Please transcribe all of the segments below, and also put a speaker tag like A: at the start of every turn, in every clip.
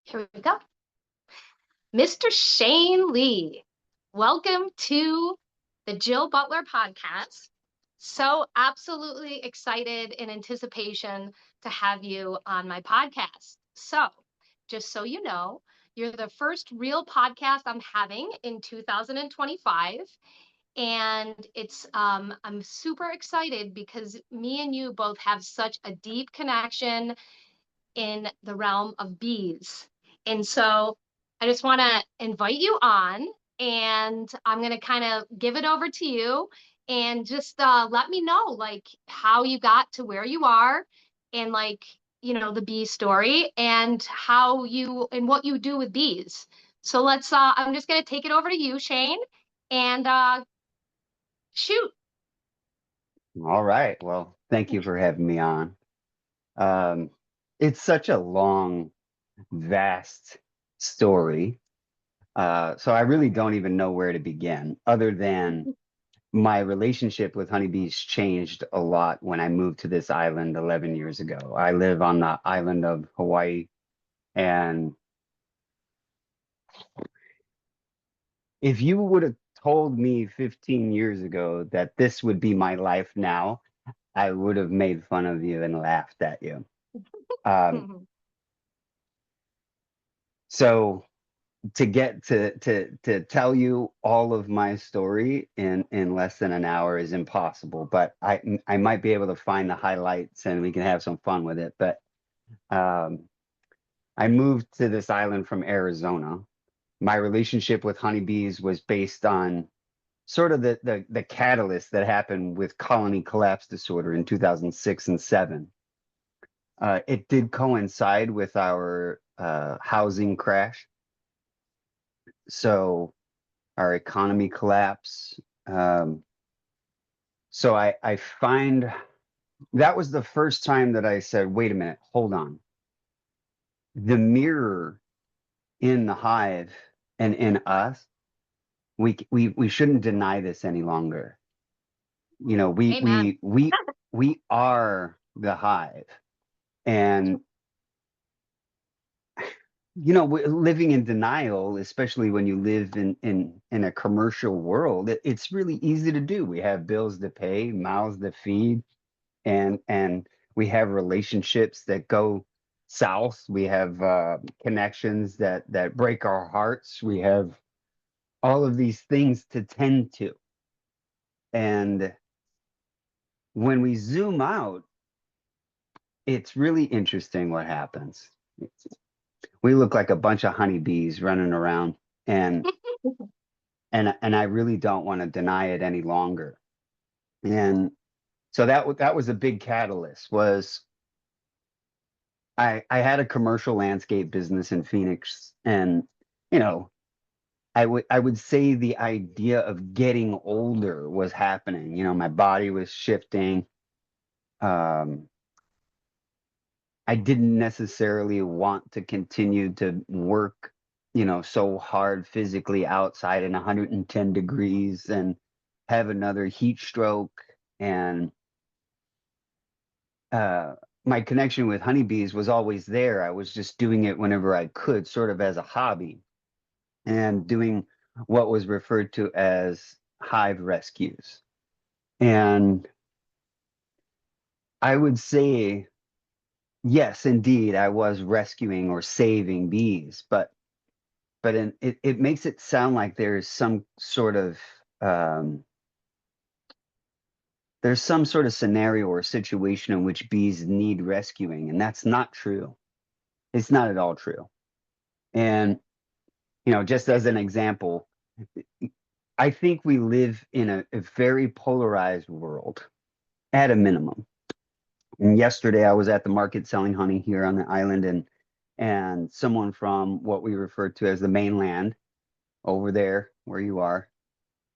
A: Here we go. Mr. Shane Lee, welcome to the Jill Butler podcast. So absolutely excited in anticipation to have you on my podcast. So, just so you know, you're the first real podcast I'm having in 2025. And I'm super excited because me and you both have such a deep connection in the realm of bees. And so I just want to invite you on, and I'm going to kind of give it over to you and just let me know like how you got to where you are and the bee story and how you and what you do with bees. So I'm just going to take it over to you, Shane, and shoot.
B: All right. Well, thank you for having me on. Um, it's such a long, vast story. So I really don't even know where to begin, other than my relationship with honeybees changed a lot when I moved to this island 11 years ago. I live on the island of Hawaii, and if you would have told me 15 years ago that this would be my life now, I would have made fun of you and laughed at you. Um, so to get to tell you all of my story in less than an hour is impossible, but I might be able to find the highlights and we can have some fun with it. But um, I moved to this island from Arizona. My relationship with honeybees was based on sort of the catalyst that happened with colony collapse disorder in 2006 and 7. It did coincide with our housing crash, so our economy collapse. Um, so I find that was the first time that I said, wait a minute, hold on. The mirror in the hive and in us, we shouldn't deny this any longer. You know,
A: Amen.
B: we are the hive. And living in denial, especially when you live in a commercial world, it's really easy to do. We have bills to pay, mouths to feed, and we have relationships that go south. We have connections that break our hearts. We have all of these things to tend to. And when we zoom out, it's really interesting what happens. We look like a bunch of honeybees running around, and and I really don't want to deny it any longer. And so that was a big catalyst. Was I had a commercial landscape business in Phoenix, and you know, I would say the idea of getting older was happening. My body was shifting. Um, I didn't necessarily want to continue to work, so hard physically outside in 110 degrees and have another heat stroke. And uh, my connection with honeybees was always there. I was just doing it whenever I could, sort of as a hobby, and doing what was referred to as hive rescues. And I would say, yes, indeed, I was rescuing or saving bees, but it makes it sound like um, there's some sort of scenario or situation in which bees need rescuing, and that's not true. It's not at all true. And just as an example, I think we live in a very polarized world at a minimum. And yesterday I was at the market selling honey here on the island, and someone from what we refer to as the mainland over there where you are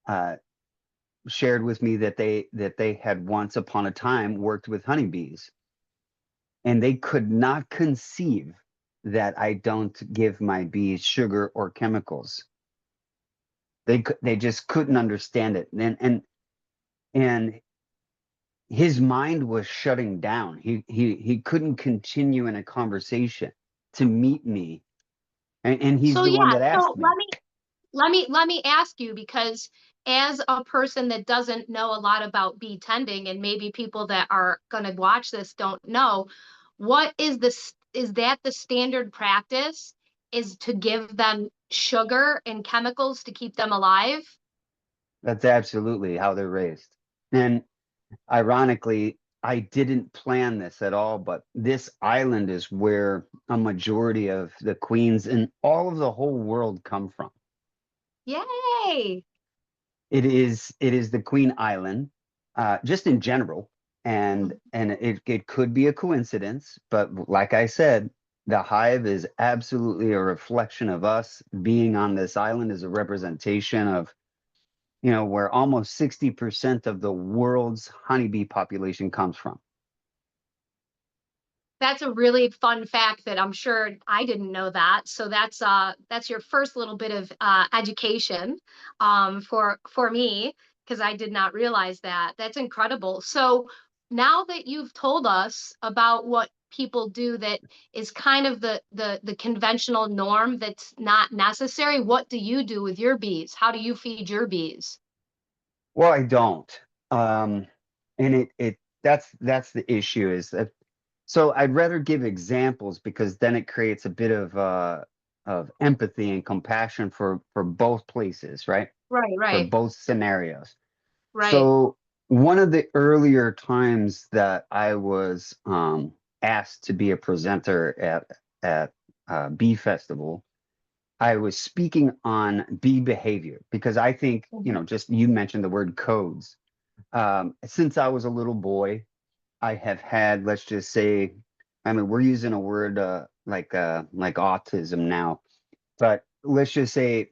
B: uh, shared with me that they had once upon a time worked with honeybees, and they could not conceive that I don't give my bees sugar or chemicals. They just couldn't understand it, and his mind was shutting down. He couldn't continue in a conversation to meet me And he's
A: So
B: the one
A: yeah,
B: that asked
A: so
B: me.
A: let me ask you, because as a person that doesn't know a lot about bee tending, and maybe people that are going to watch this don't know, what is this, is that the standard practice, is to give them sugar and chemicals to keep them alive?
B: That's absolutely how they're raised. And ironically, I didn't plan this at all, but this island is where a majority of the queens in all of the whole world come from.
A: Yay.
B: It is the Queen Island, just in general, and it could be a coincidence, but like I said, the hive is absolutely a reflection of us. Being on this island is a representation of, where almost 60% of the world's honeybee population comes from.
A: That's a really fun fact that I'm sure I didn't know that. So that's your first little bit of education for me, because I did not realize that. That's incredible. So now that you've told us about what people do that is kind of the conventional norm that's not necessary, what do you do with your bees? How do you feed your bees?
B: Well, I don't. Um, and that's the issue, is that, so I'd rather give examples because then it creates a bit of empathy and compassion for both places, right?
A: Right,
B: For
A: right,
B: both scenarios.
A: right.
B: So one of the earlier times that I was asked to be a presenter at Bee Festival, I was speaking on bee behavior because I think,
A: Mhm.
B: just you mentioned the word codes. Since I was a little boy, I have had, let's just say, I mean, we're using a word like autism now, but let's just say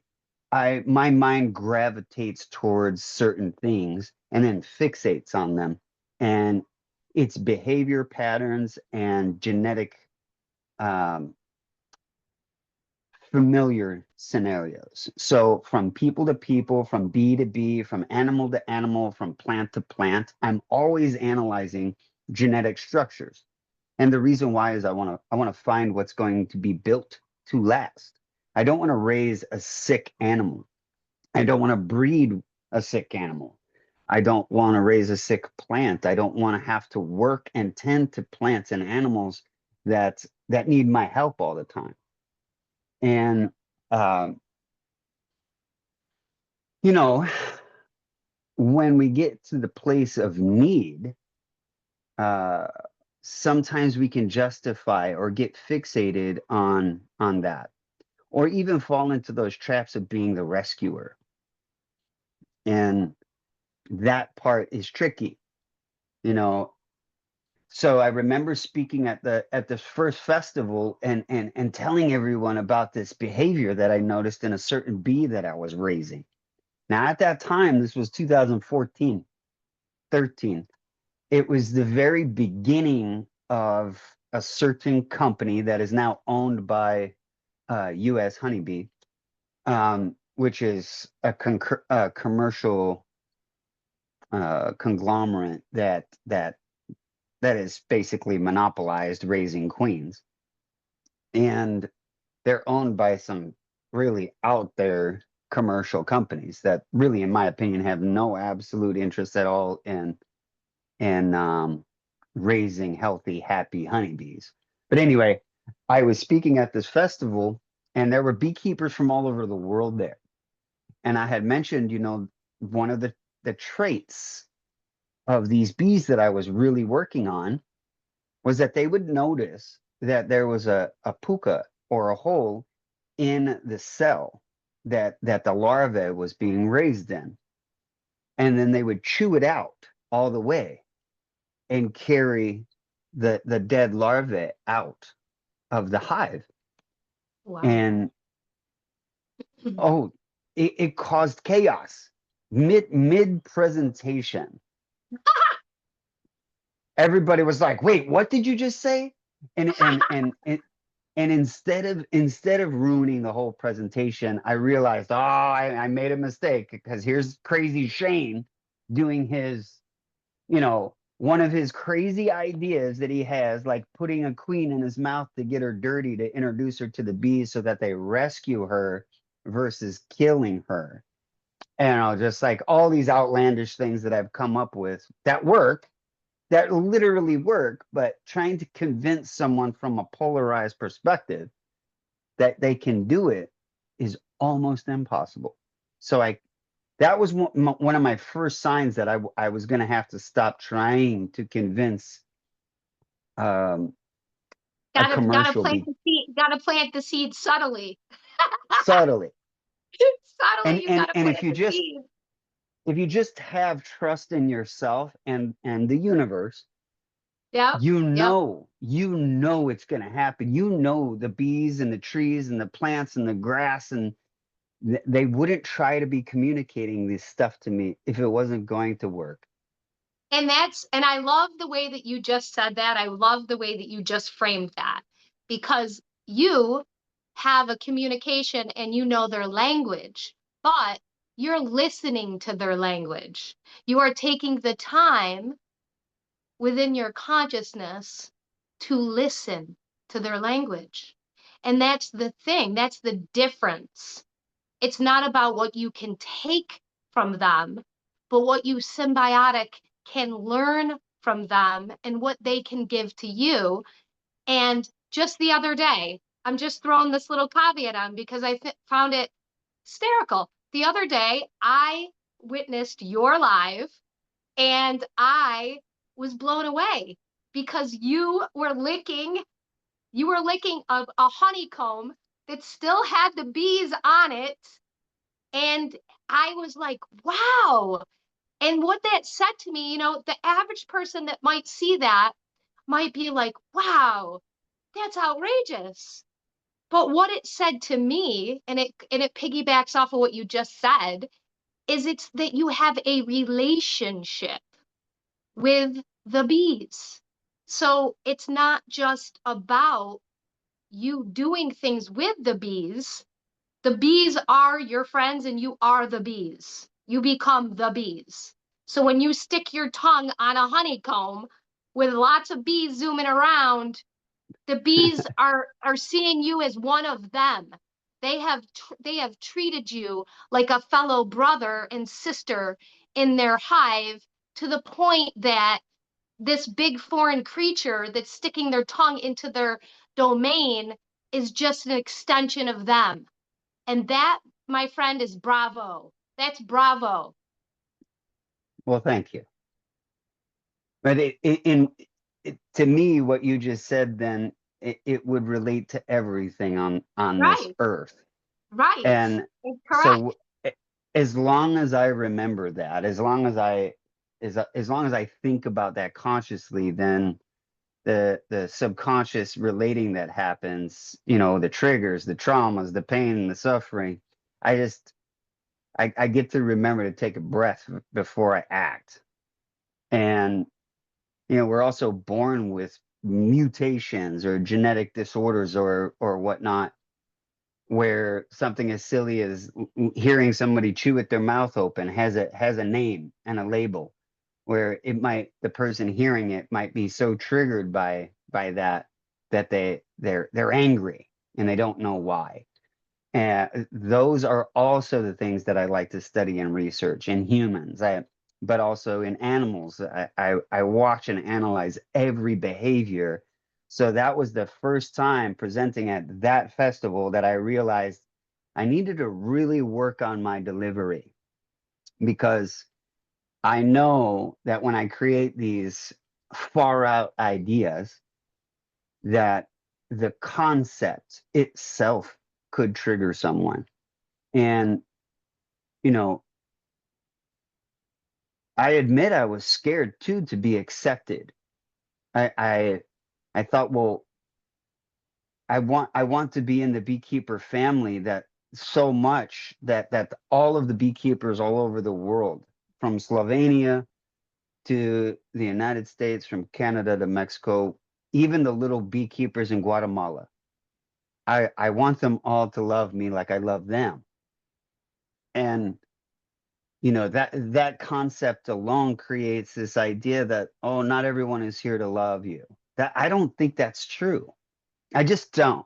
B: my mind gravitates towards certain things and then fixates on them. And it's behavior patterns and genetic um, familiar scenarios. So from people to people, from bee to bee, from animal to animal, from plant to plant, I'm always analyzing genetic structures. And the reason why is I want to find what's going to be built to last. I don't want to raise a sick animal. I don't want to breed a sick animal. I don't want to raise a sick plant. I don't want to have to work and tend to plants and animals that need my help all the time. And um, you know, when we get to the place of need, uh, sometimes we can justify or get fixated on that, or even fall into those traps of being the rescuer. And that part is tricky, you know. So I remember speaking at the first festival and telling everyone about this behavior that I noticed in a certain bee that I was raising. Now at that time, this was 2014, 13. It was the very beginning of a certain company that is now owned by US Honeybee, which is a commercial conglomerate that is basically monopolized raising queens. And they're owned by some really out there commercial companies that really, in my opinion, have no absolute interest at all in raising healthy, happy honeybees. But anyway, I was speaking at this festival, and there were beekeepers from all over the world there. And I had mentioned, one of the traits of these bees that I was really working on was that they would notice that there was a puka or a hole in the cell that the larvae was being raised in. And then they would chew it out all the way and carry the dead larvae out of the hive.
A: Wow.
B: And oh, it caused chaos mid presentation. Everybody was like, "Wait, what did you just say?" And instead of ruining the whole presentation, I realized, I made a mistake because here's crazy Shane doing his, one of his crazy ideas that he has, like putting a queen in his mouth to get her dirty to introduce her to the bees so that they rescue her versus killing her. And just like all these outlandish things that I've come up with that work, that literally work, but trying to convince someone from a polarized perspective that they can do it is almost impossible. So that was one of my first signs that I was going to have to stop trying to convince um, a
A: Gotta
B: commercial
A: plant
B: be
A: the seed. Gotta plant the seed subtly.
B: subtly.
A: Subtly, you gotta
B: And
A: plant the seed.
B: if you just have trust in yourself and the universe,
A: Yep. Yep.
B: you know it's going to happen. You know the bees and the trees and the plants and the grass, and they wouldn't try to be communicating this stuff to me if it wasn't going to work.
A: And I love the way that you just said that. I love the way that you just framed that because you have a communication and you know their language, but you're listening to their language. You are taking the time within your consciousness to listen to their language. And that's the thing, that's the difference. It's not about what you can take from them, but what you symbiotic can learn from them and what they can give to you. And just the other day, I'm just throwing this little caveat on because I found it hysterical. The other day, I witnessed your live and I was blown away because you were licking a honeycomb that still had the bees on it. And I was like, wow. And what that said to me, the average person that might see that might be like, wow, that's outrageous. But what it said to me, and it piggybacks off of what you just said, is it's that you have a relationship with the bees. So it's not just about you doing things with the bees. The bees are your friends and you are the bees. You become the bees. So when you stick your tongue on a honeycomb with lots of bees zooming around, the bees are seeing you as one of them. They have treated you like a fellow brother and sister in their hive to the point that this big foreign creature that's sticking their tongue into their domain is just an extension of them. And that, my friend, is bravo. That's bravo.
B: Well, thank you. But to me, what you just said, then it would relate to everything on this
A: Right,
B: earth.
A: right.
B: And
A: It's
B: so,
A: correct.
B: as long as I remember that, as long as I think about that consciously, then the subconscious relating that happens, the triggers, the traumas, the pain, the suffering, I just I get to remember to take a breath before I act. And we're also born with mutations or genetic disorders or whatnot, where something as silly as hearing somebody chew with their mouth open has a name and a label, where the person hearing it might be so triggered by that they're angry and they don't know why. And those are also the things that I like to study and research in humans, but also in animals. I watch and analyze every behavior. So that was the first time presenting at that festival that I realized I needed to really work on my delivery, because I know that when I create these far out ideas, that the concept itself could trigger someone. And, you know, I admit I was scared too to be accepted. I thought, well, I want to be in the beekeeper family that so much that all of the beekeepers all over the world, from Slovenia to the United States, from Canada to Mexico, even the little beekeepers in Guatemala, I want them all to love me like I love them. And that concept alone creates this idea that, oh, not everyone is here to love you. That I don't think that's true. I just don't.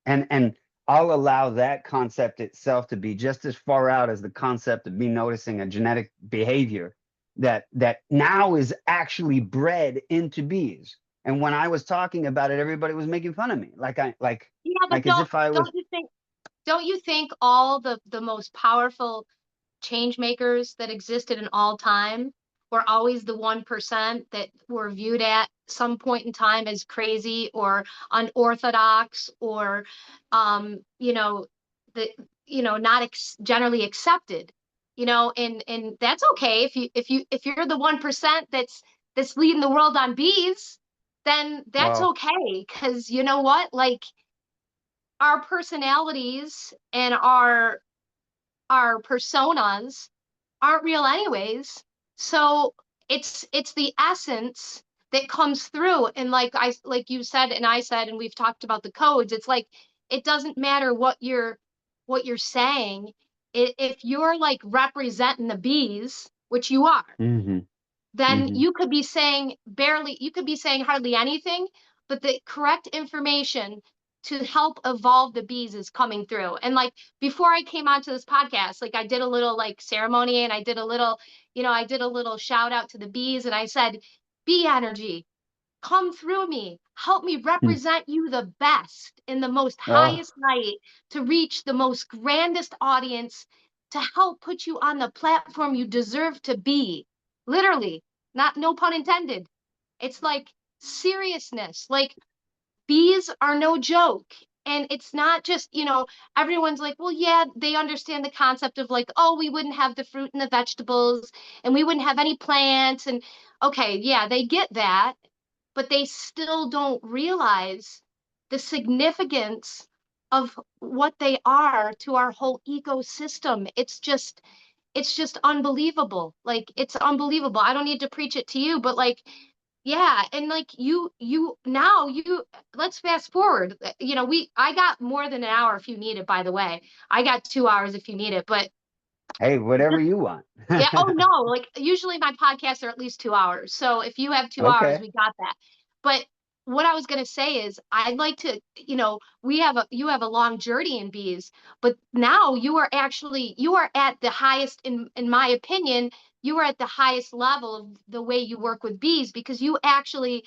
B: And I'll allow that concept itself to be just as far out as the concept of me noticing a genetic behavior that now is actually bred into bees. And when I was talking about it, everybody was making fun of me,
A: Yeah, but
B: like as if I was.
A: don't you think all the most powerful change makers that existed in all time were always the 1% that were viewed at some point in time as crazy or unorthodox or you know the not generally accepted, and that's okay if you're the 1% that's leading the world on bees, then that's
B: Well,
A: okay, because you know what, like, our personalities and our personas aren't real anyways. So it's the essence that comes through. And like you said and I said, and we've talked about the codes, it's like it doesn't matter what you're saying. If you're like representing the bees, which you are,
B: hmm
A: then
B: hmm
A: you could be saying hardly anything, but the correct information to help evolve the bees is coming through. And like before I came onto this podcast, like I did a little like ceremony and I did a little shout out to the bees and I said, bee energy, come through me, help me represent you the best in the most
B: oh,
A: highest light to reach the most grandest audience, to help put you on the platform you deserve to be. Literally, not, no pun intended. It's like seriousness. Like, bees are no joke. And it's not just, everyone's like, well, yeah, they understand the concept of like, oh, we wouldn't have the fruit and the vegetables and we wouldn't have any plants. And okay, yeah, they get that, but they still don't realize the significance of what they are to our whole ecosystem. It's just unbelievable. Like, it's unbelievable. I don't need to preach it to you, but like, yeah, and like you now you let's fast forward. I got more than an hour if you need it, by the way. I got 2 hours if you need it, but
B: hey, whatever you want.
A: yeah, oh no, like usually my podcasts are at least 2 hours. So if you have 2 hours,
B: Okay.
A: we got that. But what I was gonna say is I'd like to, you have a long journey in bees, but now you are at the highest, in my opinion, you are at the highest level of the way you work with bees, because you actually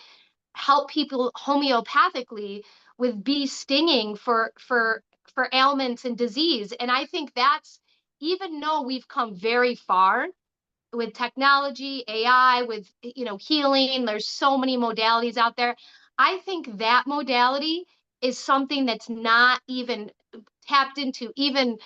A: help people homeopathically with bee stinging for ailments and disease. And I think that's, even though we've come very far with technology, AI, with healing. There's so many modalities out there. I think that modality is something that's not even tapped into, even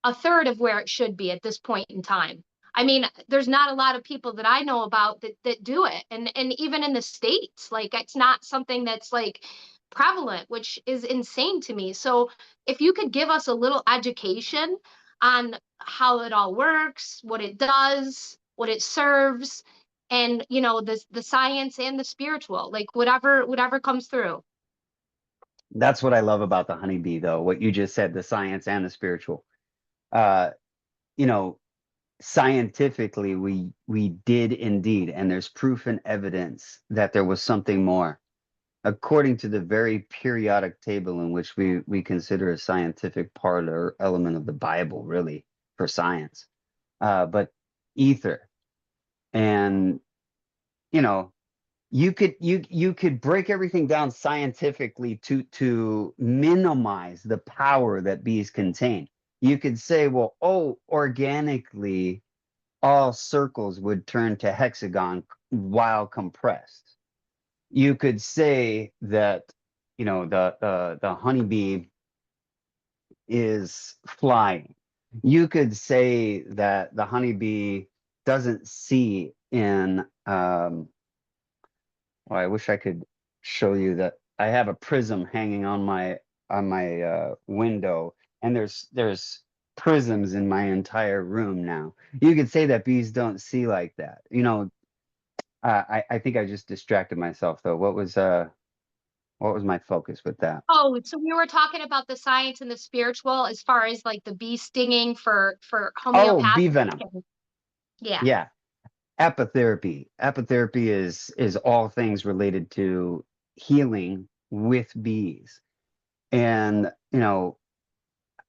A: a third of where it should be at this point in time. I mean, there's not a lot of people that I know about that do it. And even in the States, like, it's not something that's like prevalent, which is insane to me. So if you could give us a little education on how it all works, what it does, what it serves, and the science and the spiritual, like whatever comes through.
B: That's what I love about the honeybee, though, what you just said, the science and the spiritual. Uh, you know, Scientifically, we did indeed, and there's proof and evidence that there was something more. According to the very periodic table in which we consider a scientific part or element of the Bible, really, for science. But ether, and you know, you could break everything down scientifically to minimize the power that bees contain. You could say, well, oh, organically, all circles would turn to hexagon while compressed. You could say that, the honeybee is flying. You could say that the honeybee doesn't see in well, I wish I could show you that I have a prism hanging on my window, and there's prisms in my entire room now. You could say that bees don't see like that. I think I just distracted myself though. What was my focus with that?
A: Oh, so we were talking about the science and the spiritual as far as like the bee stinging for
B: Oh, bee
A: homeopathic.
B: venom.
A: Yeah.
B: Yeah. Apotherapy. Apotherapy is all things related to healing with bees. And,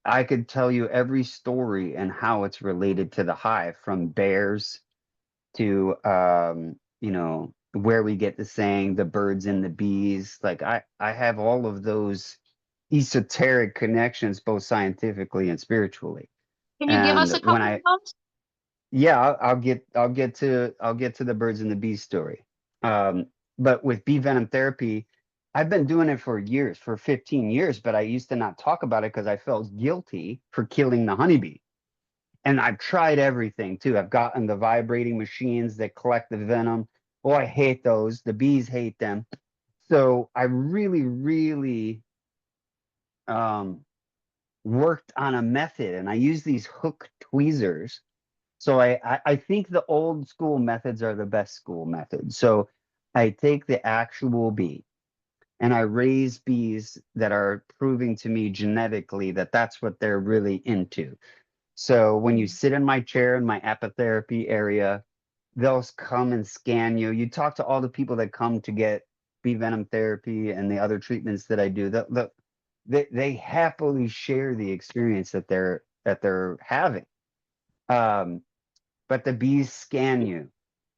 B: I could tell you every story and how it's related to the hive, from bears to where we get the saying the birds and the bees. Like I have all of those esoteric connections both scientifically and spiritually.
A: Can you give
B: And
A: us a
B: when
A: couple
B: I
A: of those?
B: yeah, I'll get to the birds and the bees story. Um, but with bee venom therapy, I've been doing it for years, for 15 years, but I used to not talk about it because I felt guilty for killing the honeybee. And I've tried everything too. I've gotten the vibrating machines that collect the venom. Oh, I hate those. The bees hate them. So I really, really um, worked on a method, and I use these hook tweezers. So I think the old school methods are the best school methods. So I take the actual bee and I raise bees that are proving to me genetically that that's what they're really into. So when you
A: Mm.
B: sit in my chair in my apotherapy area, they'll come and scan you. You talk to all the people that come to get bee venom therapy and the other treatments that I do. They happily share the experience that they're having. Um, but the bees scan you.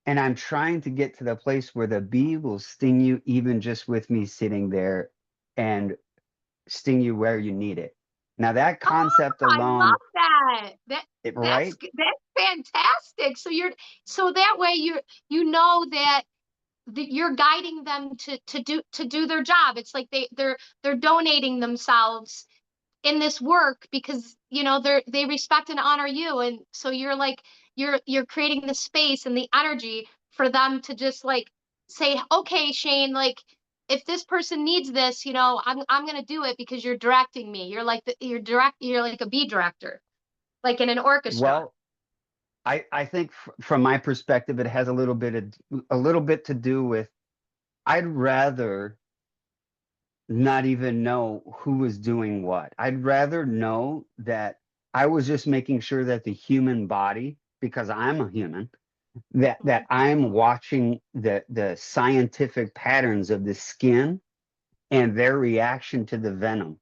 B: And I'm trying to get to the place where the bee will sting you even just with me sitting there and sting you where you need it. Now that
A: Oh,
B: concept
A: I
B: alone,
A: love that.
B: right?
A: That's fantastic. So that way you know that you're guiding them to do their job. It's like they're donating themselves in this work because they respect and honor you, and so you're like you're creating the space and the energy for them to just like say, okay, Shane, like if this person needs this, I'm gonna do it because you're directing me. You're like you're like a bee director, like in an orchestra.
B: Well, I think from my perspective, it has a little bit to do with I'd rather not even know who was doing what. I'd rather know that I was just making sure that the human body, because I'm a human, that
A: Mhm.
B: I'm watching the scientific patterns of the skin and their reaction to the venom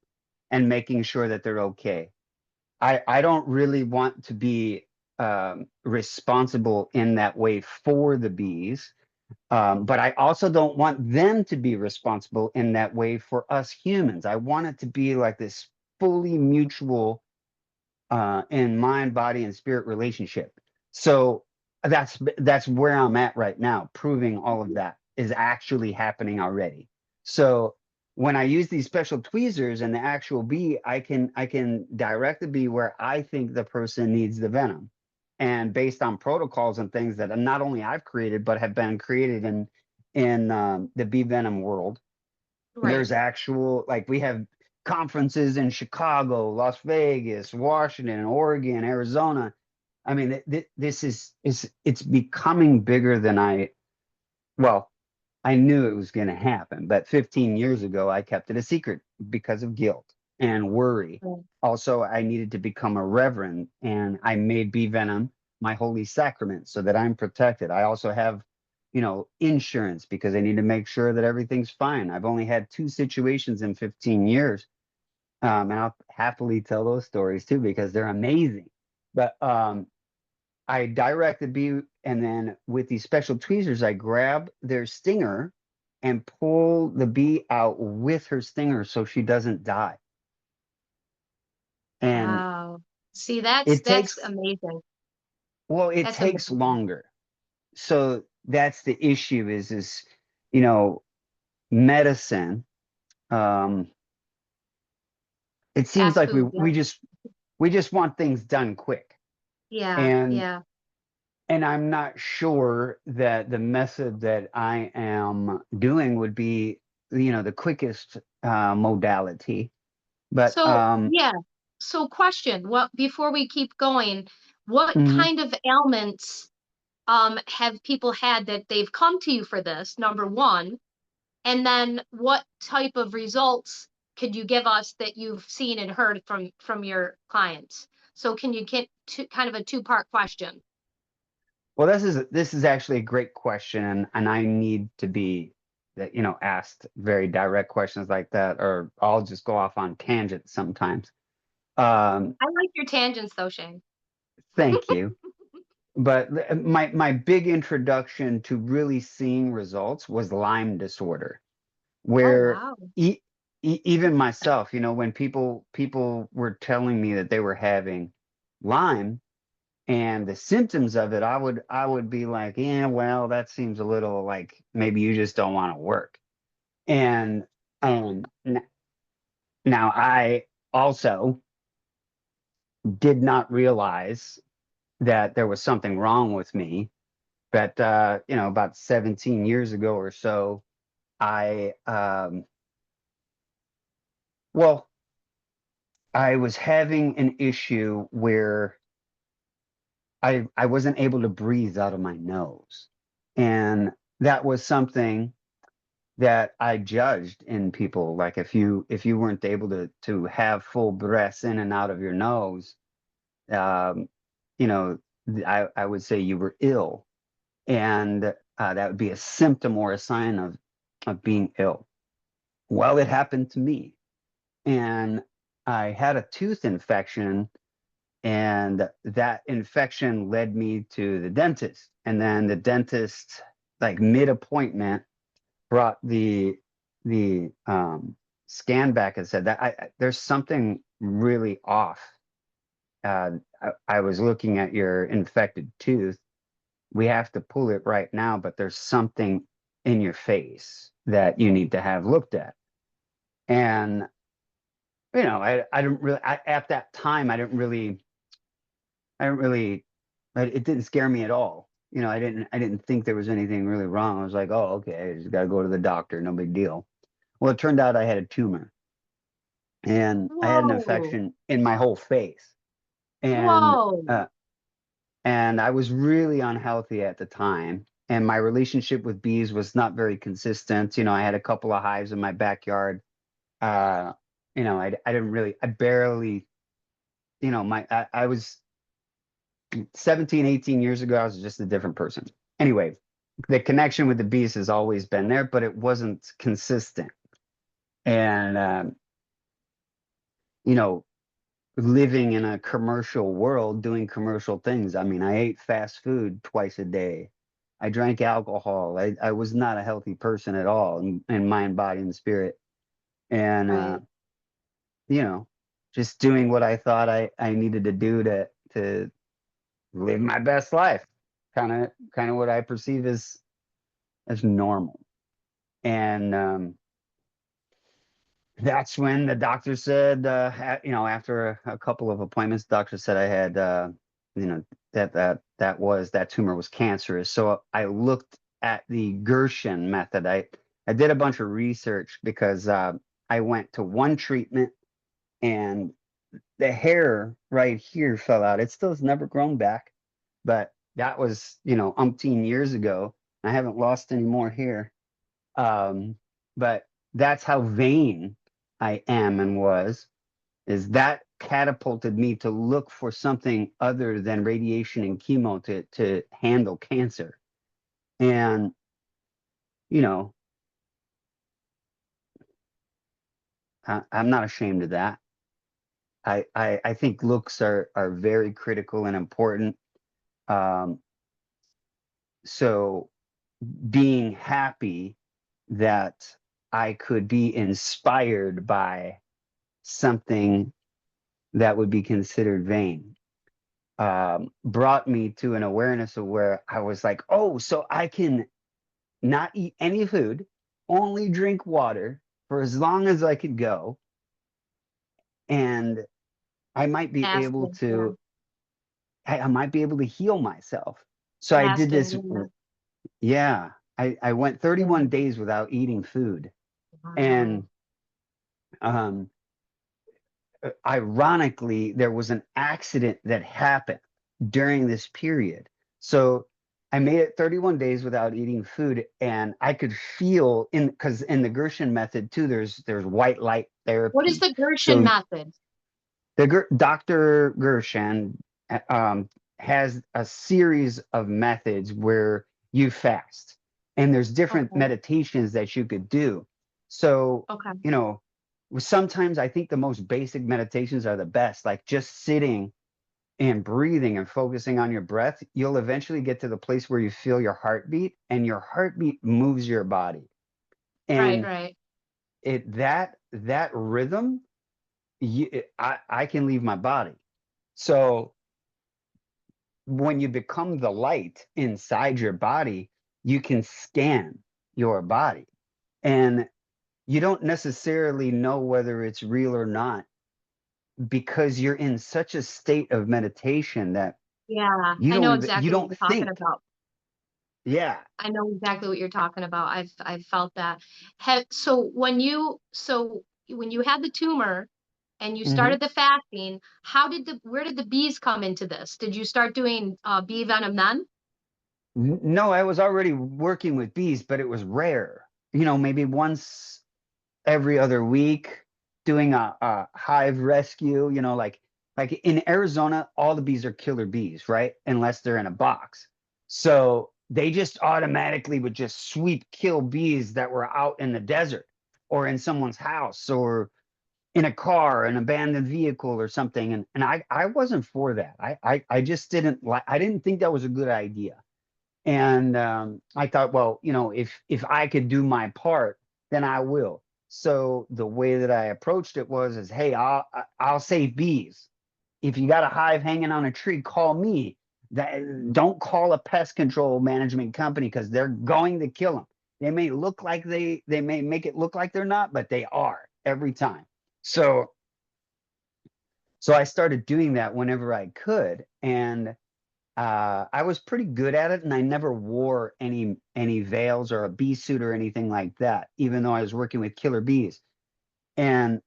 B: and making sure that they're okay. I don't really want to be responsible in that way for the bees, but I also don't want them to be responsible in that way for us humans. I want it to be like this fully mutual in mind, body, and spirit relationship. So that's where I'm at right now, proving all of that is actually happening already. So when I use these special tweezers and the actual bee, I can direct the bee where I think the person needs the venom. And based on protocols and things that not only I've created, but have been created in the bee venom world,
A: Right.
B: there's actual, like, we have conferences in Chicago, Las Vegas, Washington, Oregon, Arizona. I mean, this is it's becoming bigger than well, I knew it was going to happen, but 15 years ago, I kept it a secret because of guilt and worry.
A: Right.
B: Also, I needed to become a reverend, and I made bee venom my holy sacrament so that I'm protected. I also have, insurance because I need to make sure that everything's fine. I've only had two situations in 15 years, and I'll happily tell those stories too because they're amazing. But I direct the bee, and then with these special tweezers, I grab their stinger and pull the bee out with her stinger so she doesn't die. And
A: Wow. See, that's
B: it
A: that's
B: takes,
A: amazing.
B: well, it
A: That's
B: takes
A: amazing.
B: longer. So that's the issue you know, medicine. Um, it seems
A: Fast
B: like we
A: food.
B: we
A: Yeah.
B: just we just want things done quick.
A: Yeah.
B: And
A: Yeah.
B: and I'm not sure that the method that I am doing would be, the quickest modality. But
A: So, yeah. So, question, what before we keep going, what
B: mhm.
A: kind of ailments have people had that they've come to you for this, number one? And then what type of results could you give us that you've seen and heard from your clients? So can you get to kind of a two-part question?
B: Well, this is actually a great question, and I need to be that asked very direct questions like that, or I'll just go off on tangents sometimes. Um,
A: I like your tangents though, Shane.
B: Thank you. But my big introduction to really seeing results was Lyme disorder,
A: Oh,
B: where
A: wow.
B: even myself, when people were telling me that they were having Lyme and the symptoms of it, I would be like, yeah, well, that seems a little like maybe you just don't want to work. And now I also did not realize that there was something wrong with me. But about 17 years ago or so, I well, I was having an issue where I wasn't able to breathe out of my nose. And that was something that I judged in people. Like if you weren't able to have full breaths in and out of your nose, um, you know, I would say you were ill. And that would be a symptom or a sign of being ill. Well, it happened to me. And I had a tooth infection, and that infection led me to the dentist. And then the dentist, like mid appointment, brought the scan back and said that there's something really off. I was looking at your infected tooth. We have to pull it right now, but there's something in your face that you need to have looked at. And I didn't really at that time I didn't really it didn't scare me at all. I didn't think there was anything really wrong. I was like, oh, okay, I just got to go to the doctor, no big deal. Well, it turned out I had a tumor, and I had an
A: Whoa.
B: infection in my whole face, and
A: Whoa.
B: uh, and I was really unhealthy at the time. And my relationship with bees was not very consistent. I had a couple of hives in my backyard. Uh, I didn't really, I barely, I was 17, 18 years ago, I was just a different person. Anyway, the connection with the bees has always been there, but it wasn't consistent. And, you know, living in a commercial world, doing commercial things. I mean, I ate fast food twice a day. I drank alcohol. I was not a healthy person at all in mind, body, and spirit. And,
A: Right.
B: you know, just doing what I thought I needed to do to live my best life. Kind of what I perceive as normal. And that's when the doctor said, after a couple of appointments, the doctor said I had, you know, that tumor was cancerous. So I looked at the Gershon method. I did a bunch of research because I went to one treatment and the hair right here fell out. It still has never grown back, but that was, umpteen years ago. I haven't lost any more hair. But that's how vain I am and was, is that catapulted me to look for something other than radiation and chemo to handle cancer. And, you know, I'm not ashamed of that. I think looks are very critical and important. Um, so being happy that I could be inspired by something that would be considered vain, brought me to an awareness of where I was like, oh, so I can not eat any food, only drink water for as long as I could go, and I might be able
A: Fasting. Yeah.
B: to, I might be able to heal myself. So I did
A: Fasting.
B: this,
A: Yeah.
B: yeah. I went 31
A: Yeah.
B: days without eating food,
A: Wow.
B: and um, ironically, there was an accident that happened during this period. So I made it 31 days without eating food, and I could feel because in the Gershon method too, there's white light
A: What is
B: therapy.
A: the Gershon
B: So
A: method?
B: Dr. Gershon, has a series of methods where you fast, and there's different
A: Okay.
B: meditations that you could do. So,
A: Okay.
B: you know, sometimes I think the most basic meditations are the best, like just sitting and breathing and focusing on your breath. You'll eventually get to the place where you feel your heartbeat, and your heartbeat moves your body.
A: Right,
B: And
A: right.
B: that rhythm, I can leave my body. So when you become the light inside your body, you can scan your body. And you don't necessarily know whether it's real or not, because you're in such a state of meditation that
A: Yeah, I know
B: you
A: exactly what
B: don't
A: you're talking
B: think.
A: about.
B: Yeah.
A: I know exactly what you're talking about. I've felt that. So when you had the tumor and you
B: Hmm.
A: started the fasting, where did the bees come into this? Did you start doing bee venom then?
B: No, I was already working with bees, but it was rare. Maybe once every other week, doing a hive rescue. Like in Arizona, all the bees are killer bees, right? Unless they're in a box. So they just automatically would just sweep kill bees that were out in the desert or in someone's house or in a car, an abandoned vehicle or something. And I wasn't for that. I just didn't like, I didn't think that was a good idea. And I thought, well, if I could do my part, then I will. So the way that I approached it is, hey, I'll save bees. If you got a hive hanging on a tree, call me. Don't call a pest control management company, because they're going to kill them. They may look like they may make it look like they're not, but they are every time. So I started doing that whenever I could, and I was pretty good at it, and I never wore any veils or a bee suit or anything like that, even though I was working with killer bees. And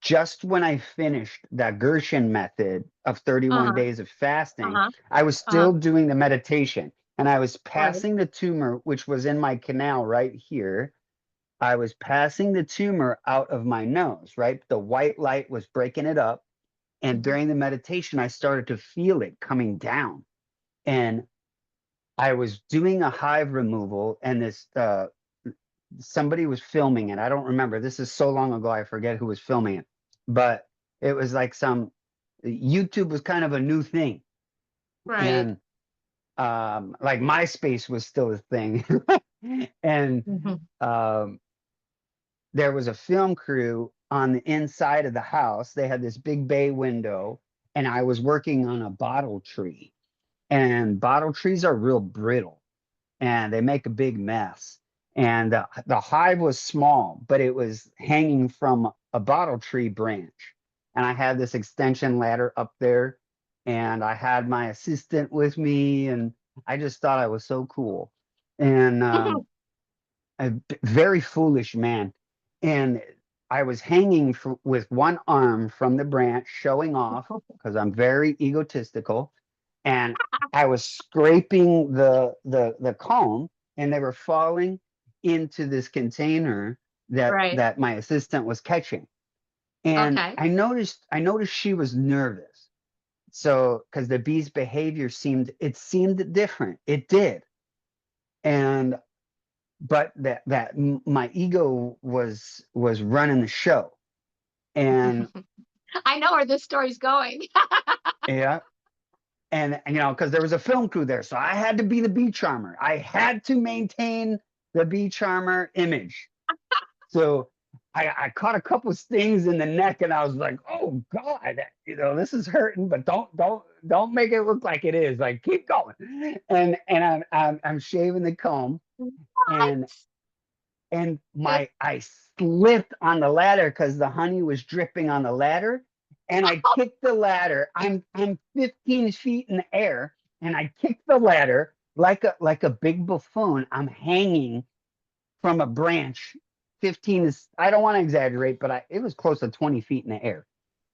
B: just when I finished that Gershon method of 31
A: Uh-huh.
B: days of fasting,
A: Uh-huh.
B: I was
A: Uh-huh.
B: still doing the meditation, and I was
A: Right.
B: passing the tumor, which was in my canal right here. I was passing the tumor out of my nose, right? The white light was breaking it up. And
A: Mhm.
B: during the meditation, I started to feel it coming down. And I was doing a hive removal, and this somebody was filming it. I don't remember. This is so long ago, I forget who was filming it. But it was like YouTube was kind of a new thing,
A: Right.
B: and like MySpace was still a thing, and
A: Mhm.
B: um, there was a film crew on the inside of the house. They had this big bay window, and I was working on a bottle tree, and bottle trees are real brittle, and they make a big mess. And the hive was small, but it was hanging from a bottle tree branch. And I had this extension ladder up there, and I had my assistant with me, and I just thought I was so cool. And a very foolish man. And I was hanging with one arm from the branch, showing off, because I'm very egotistical, and I was scraping the comb, and they were falling into this container
A: Right.
B: that my assistant was catching. And
A: Okay.
B: I noticed she was nervous. So because the bee's behavior seemed different. It did. And but my ego was running the show. And
A: I know where this story's going.
B: yeah, and because there was a film crew there, so I had to be the bee charmer. I had to maintain the bee charmer image. So I caught a couple stings in the neck, and I was like, oh God, this is hurting, but don't make it look like it is. Like, keep going. And I'm shaving the comb, and
A: What?
B: I slipped on the ladder because the honey was dripping on the ladder, and I kicked the ladder. I'm 15 feet in the air, and I kicked the ladder like a big buffoon. I'm hanging from a branch. 15 is, I don't want to exaggerate, but it was close to 20 feet in the air.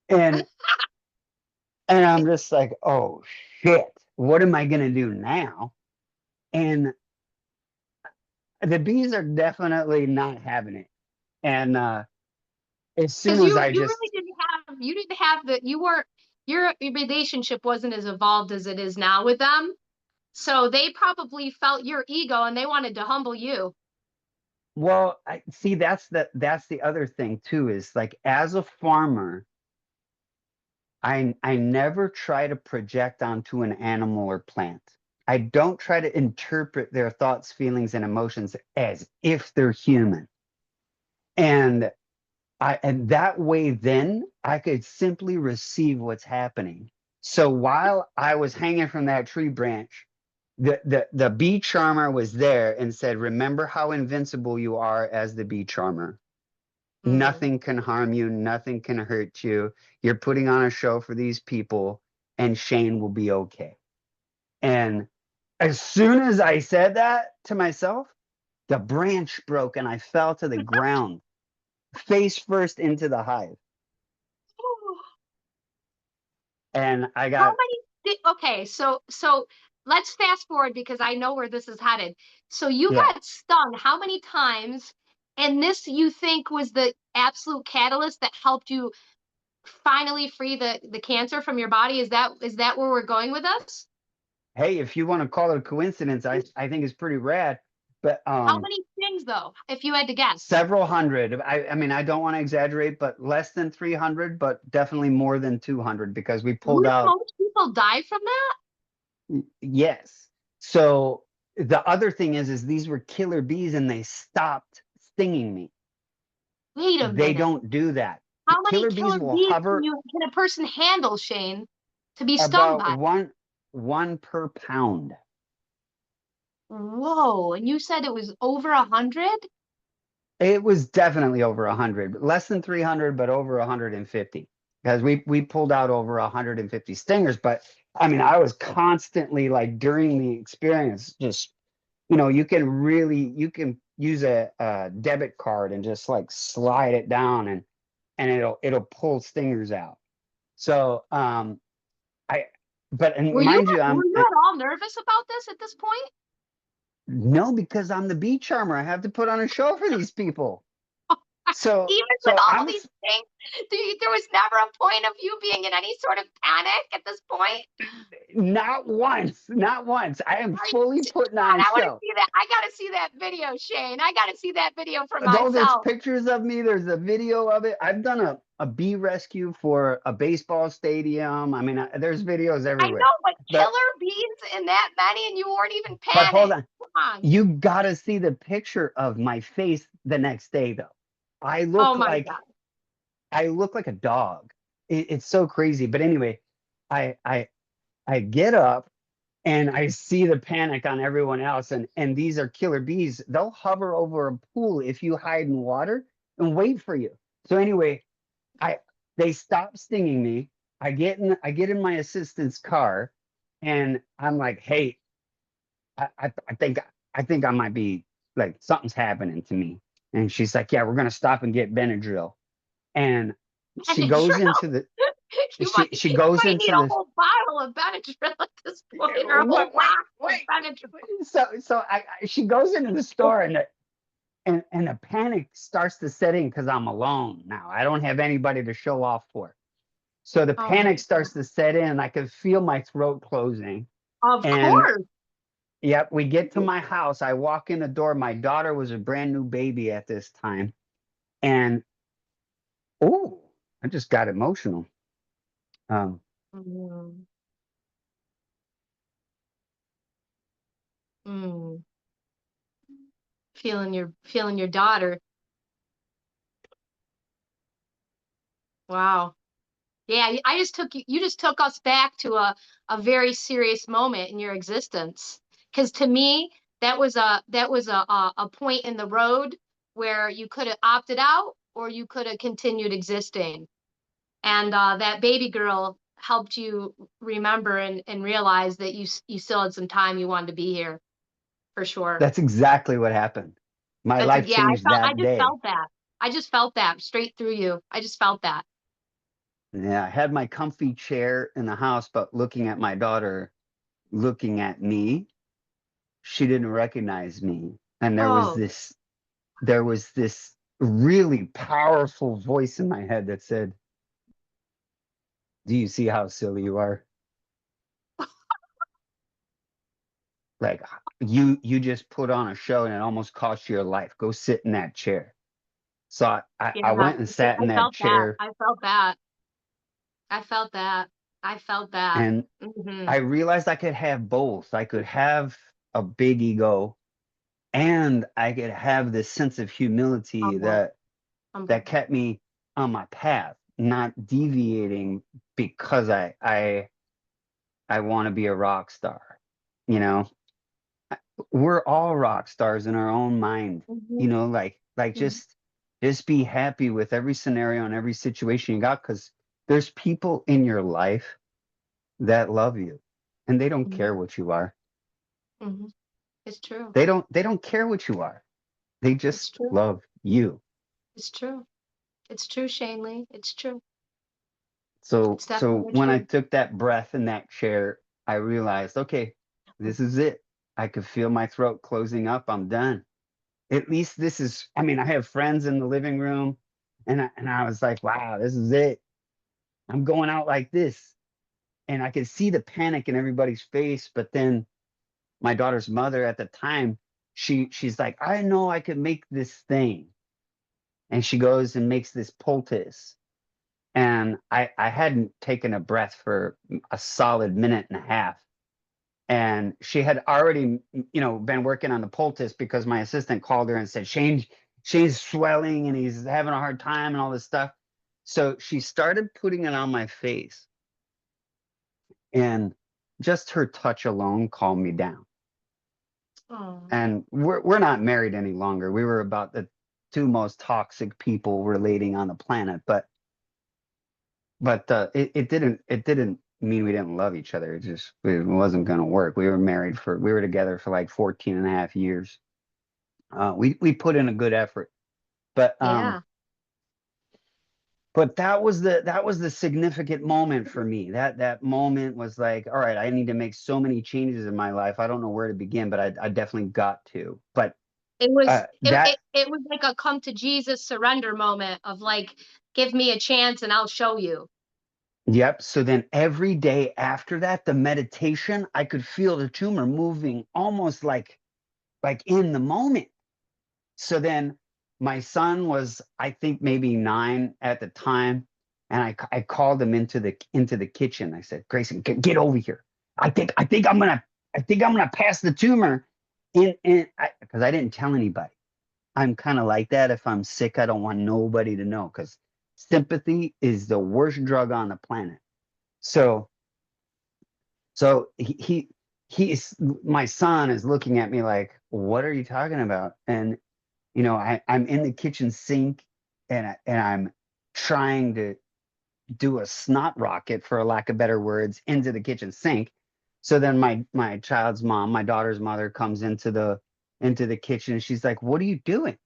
B: And I'm just like, oh shit, what am I gonna do now? And the bees are definitely not having it. And as soon
A: Because
B: as I
A: you really
B: just
A: didn't have, you didn't have the, you weren't, your relationship wasn't as evolved as it is now with them. So they probably felt your ego and they wanted to humble you.
B: Well, I see that's the other thing too, is like as a farmer, I never try to project onto an animal or plant. I don't try to interpret their thoughts, feelings, and emotions as if they're human. And and that way then I could simply receive what's happening. So while I was hanging from that tree branch, the bee charmer was there and said, remember how invincible you are as the bee charmer.
A: Mm.
B: Nothing can harm you, nothing can hurt you. You're putting on a show for these people, and Shane will be okay. And as soon as I said that to myself, the branch broke and I fell to the ground, face first into the hive. And I
A: How
B: got,
A: many okay, so let's fast forward because I know where this is headed. So you
B: yeah.
A: got stung how many times? And this you think was the absolute catalyst that helped you finally free the cancer from your body? Is that where we're going with us?
B: Hey, if you want to call it a coincidence, I think it's pretty rad. But
A: How many stings though, if you had to guess?
B: several hundred. I mean, I don't want to exaggerate, but less than 300, but definitely more than 200 because we pulled
A: Really?
B: out.
A: Most people die from that?
B: Yes. So the other thing is these were killer bees and they stopped stinging me.
A: Wait a
B: They
A: minute.
B: don't do that.
A: How many
B: Killer bees
A: killer
B: will
A: bees
B: hover
A: can a person handle, Shane, to be stung
B: about
A: by?
B: one per pound.
A: Whoa, and you said it was over 100?
B: It was definitely over 100, less than 300, but over 150 because we pulled out over 150 stingers. But I mean, I was constantly like during the experience, just you can use a debit card and just like slide it down and it'll pull stingers out. So I but and
A: Were you
B: mind you,
A: were you at all nervous about this at this point?
B: no, because I'm the bee charmer. I have to put on a show for these people. So
A: Even with
B: so
A: all
B: I'm
A: these things, there was never a point of you being in any sort of panic at this point.
B: not once, not once. I am
A: Are you,
B: fully putting on
A: God,
B: a
A: I want to
B: show.
A: see that. I got to see that video, Shane. I got to see that video for
B: Though there's
A: myself.
B: pictures of me, there's a video of it. I've done a bee rescue for a baseball stadium. I mean, there's videos
A: I
B: everywhere.
A: know, but
B: But
A: killer bees in that many, and you weren't even
B: hold
A: panicked.
B: on.
A: Come on.
B: You gotta see the picture of my face the next day though. I
A: Oh
B: look
A: my
B: like
A: God.
B: I look like a dog. It's so crazy. But anyway, I I I get up and I see the panic on everyone else. And these are killer bees. They'll hover over a pool if you hide in water and wait for you. So anyway, I they stop stinging me. I get in my assistant's car, and I'm like, hey, I think I might be like something's happening to me. And she's like, yeah, we're gonna stop and get Benadryl. And she goes
A: Benadryl.
B: into the
A: You might
B: she
A: you
B: goes
A: might need
B: into
A: a
B: the
A: whole bottle of Benadryl at this point, or a
B: wait,
A: whole
B: wait,
A: box of
B: wait.
A: Benadryl.
B: She goes into the store and the panic starts to set in because I'm alone now. I don't have anybody to show off for. So the
A: Oh my
B: panic
A: God.
B: starts to set in, and I can feel my throat closing.
A: Of
B: And
A: course.
B: yep, we get to my house. I walk in the door. My daughter was a brand new baby at this time. And oh, I just got emotional. Um,
A: Mm, mm. Feeling your daughter. Wow. Yeah, you just took us back to a very serious moment in your existence. Because to me, that was a point in the road where you could have opted out or you could have continued existing. And that baby girl helped you remember and realize that you still had some time you wanted to be here for sure.
B: that's exactly what happened. My life
A: Yeah,
B: changed
A: I
B: that
A: just
B: day.
A: felt that. I just felt that straight through you. I just felt that.
B: Yeah, I had my comfy chair in the house, but looking at my daughter, looking at me, she didn't recognize me. And
A: Oh,
B: there was this really powerful voice in my head that said, Do you see how silly you are? Like, you just put on a show and it almost cost you your life. Go sit in that chair. So I
A: Yeah,
B: went and sat
A: I
B: in that
A: felt that.
B: chair,
A: I felt that. I felt that. I felt that.
B: and
A: Hmm.
B: I realized I could have both. I could have a big ego, and I could have this sense of humility
A: Humble,
B: that
A: humble.
B: kept me on my path, not deviating because I want to be a rock star. You know, we're all rock stars in our own mind.
A: Hmm.
B: Like
A: Hmm.
B: just be happy with every scenario and every situation you got, because there's people in your life that love you, and they don't
A: Hmm.
B: care what you are.
A: Hmm. It's true.
B: They don't care what you are. They
A: It's
B: just
A: true.
B: love you.
A: It's true. It's true, Shane Lee. It's true.
B: So
A: It's
B: so
A: definitely
B: when I
A: true.
B: took that breath in that chair, I realized, okay, this is it. I could feel my throat closing up. I'm done. At least this is, I mean, I have friends in the living room, and I was like, wow, this is it. I'm going out like this. And I could see the panic in everybody's face. But then my daughter's mother at the time, she's like, I know I could make this thing. And she goes and makes this poultice. And I hadn't taken a breath for a solid minute and a half. And she had already, been working on the poultice, because my assistant called her and said, Shane's swelling and he's having a hard time and all this stuff. So she started putting it on my face, and just her touch alone calmed me down.
A: Oh,
B: And we're not married any longer. We were about the two most toxic people relating on the planet, but it didn't mean we didn't love each other. It wasn't going to work. We were together for like 14 and a half years. We put in a good effort, but
A: yeah.
B: that was the significant moment for me. That moment was like, all right, I need to make so many changes in my life. I don't know where to begin, but I definitely got to. But
A: It was it,
B: that
A: it it was like a come to Jesus surrender moment of like, give me a chance and I'll show you.
B: Yep. So then every day after that, the meditation, I could feel the tumor moving almost like in the moment. So then my son was, I think, maybe 9 at the time, and I called him into the kitchen. I said, Grayson, get over here. I think I'm gonna pass the tumor in, because I didn't tell anybody. I'm kind of like that. If I'm sick, I don't want nobody to know, because sympathy is the worst drug on the planet. So so he's my son is looking at me like, what are you talking about? And I'm in the kitchen sink, and I'm trying to do a snot rocket, for a lack of better words, into the kitchen sink. So then my child's mom, my daughter's mother, comes into the kitchen. She's like, "What are you doing?"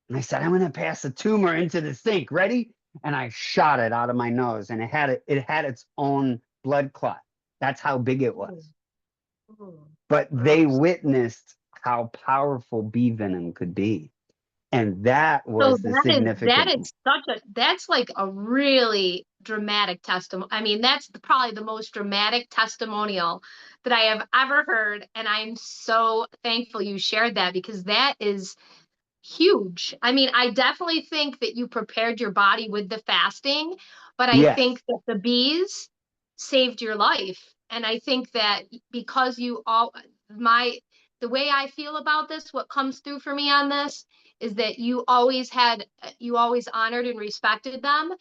B: And I said, "I'm going to pass a tumor into the sink. Ready?" And I shot it out of my nose, and it had its own blood clot. That's how big it
A: Oh,
B: was.
A: oh,
B: But they
A: gross.
B: witnessed how powerful bee venom could be. And that
A: So
B: was the
A: that
B: significant.
A: is that's like a really dramatic testimony. I mean, that's probably the most dramatic testimonial that I have ever heard, and I'm so thankful you shared that because that is huge. I mean, I definitely think that you prepared your body with the fasting, but I
B: Yes.
A: think that the bees saved your life. And I think that because my, the way I feel about this, what comes through for me on this is that you always honored and respected them.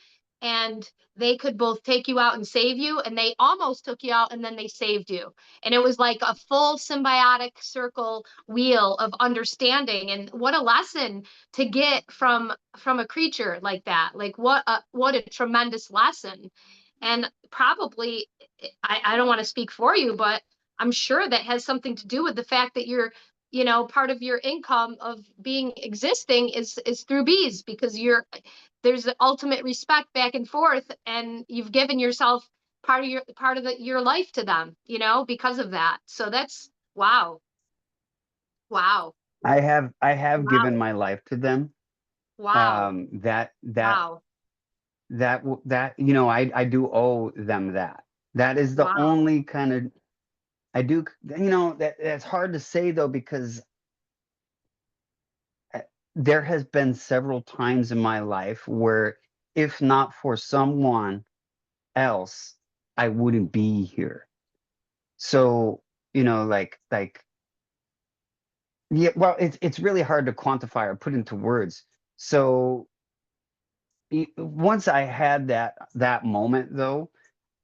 A: And they could both take you out and save you, and they almost took you out and then they saved you. And it was like a full symbiotic circle wheel of understanding. And what a lesson to get from a creature like that. Like what a tremendous lesson. And probably, I don't want to speak for you, but I'm sure that has something to do with the fact that part of your income of being existing is through bees, because there's the ultimate respect back and forth, and you've given yourself your life to them, because of that. So that's wow. Wow.
B: I have given
A: Wow.
B: my life to them.
A: Wow.
B: That
A: Wow.
B: that you know, I do owe them that. That is the
A: Wow.
B: only kind of I do, you know, that's hard to say though, because uh, there has been several times in my life where if not for someone else, I wouldn't be here. So, you know, yeah, well, it's really hard to quantify or put into words. So once I had that moment though,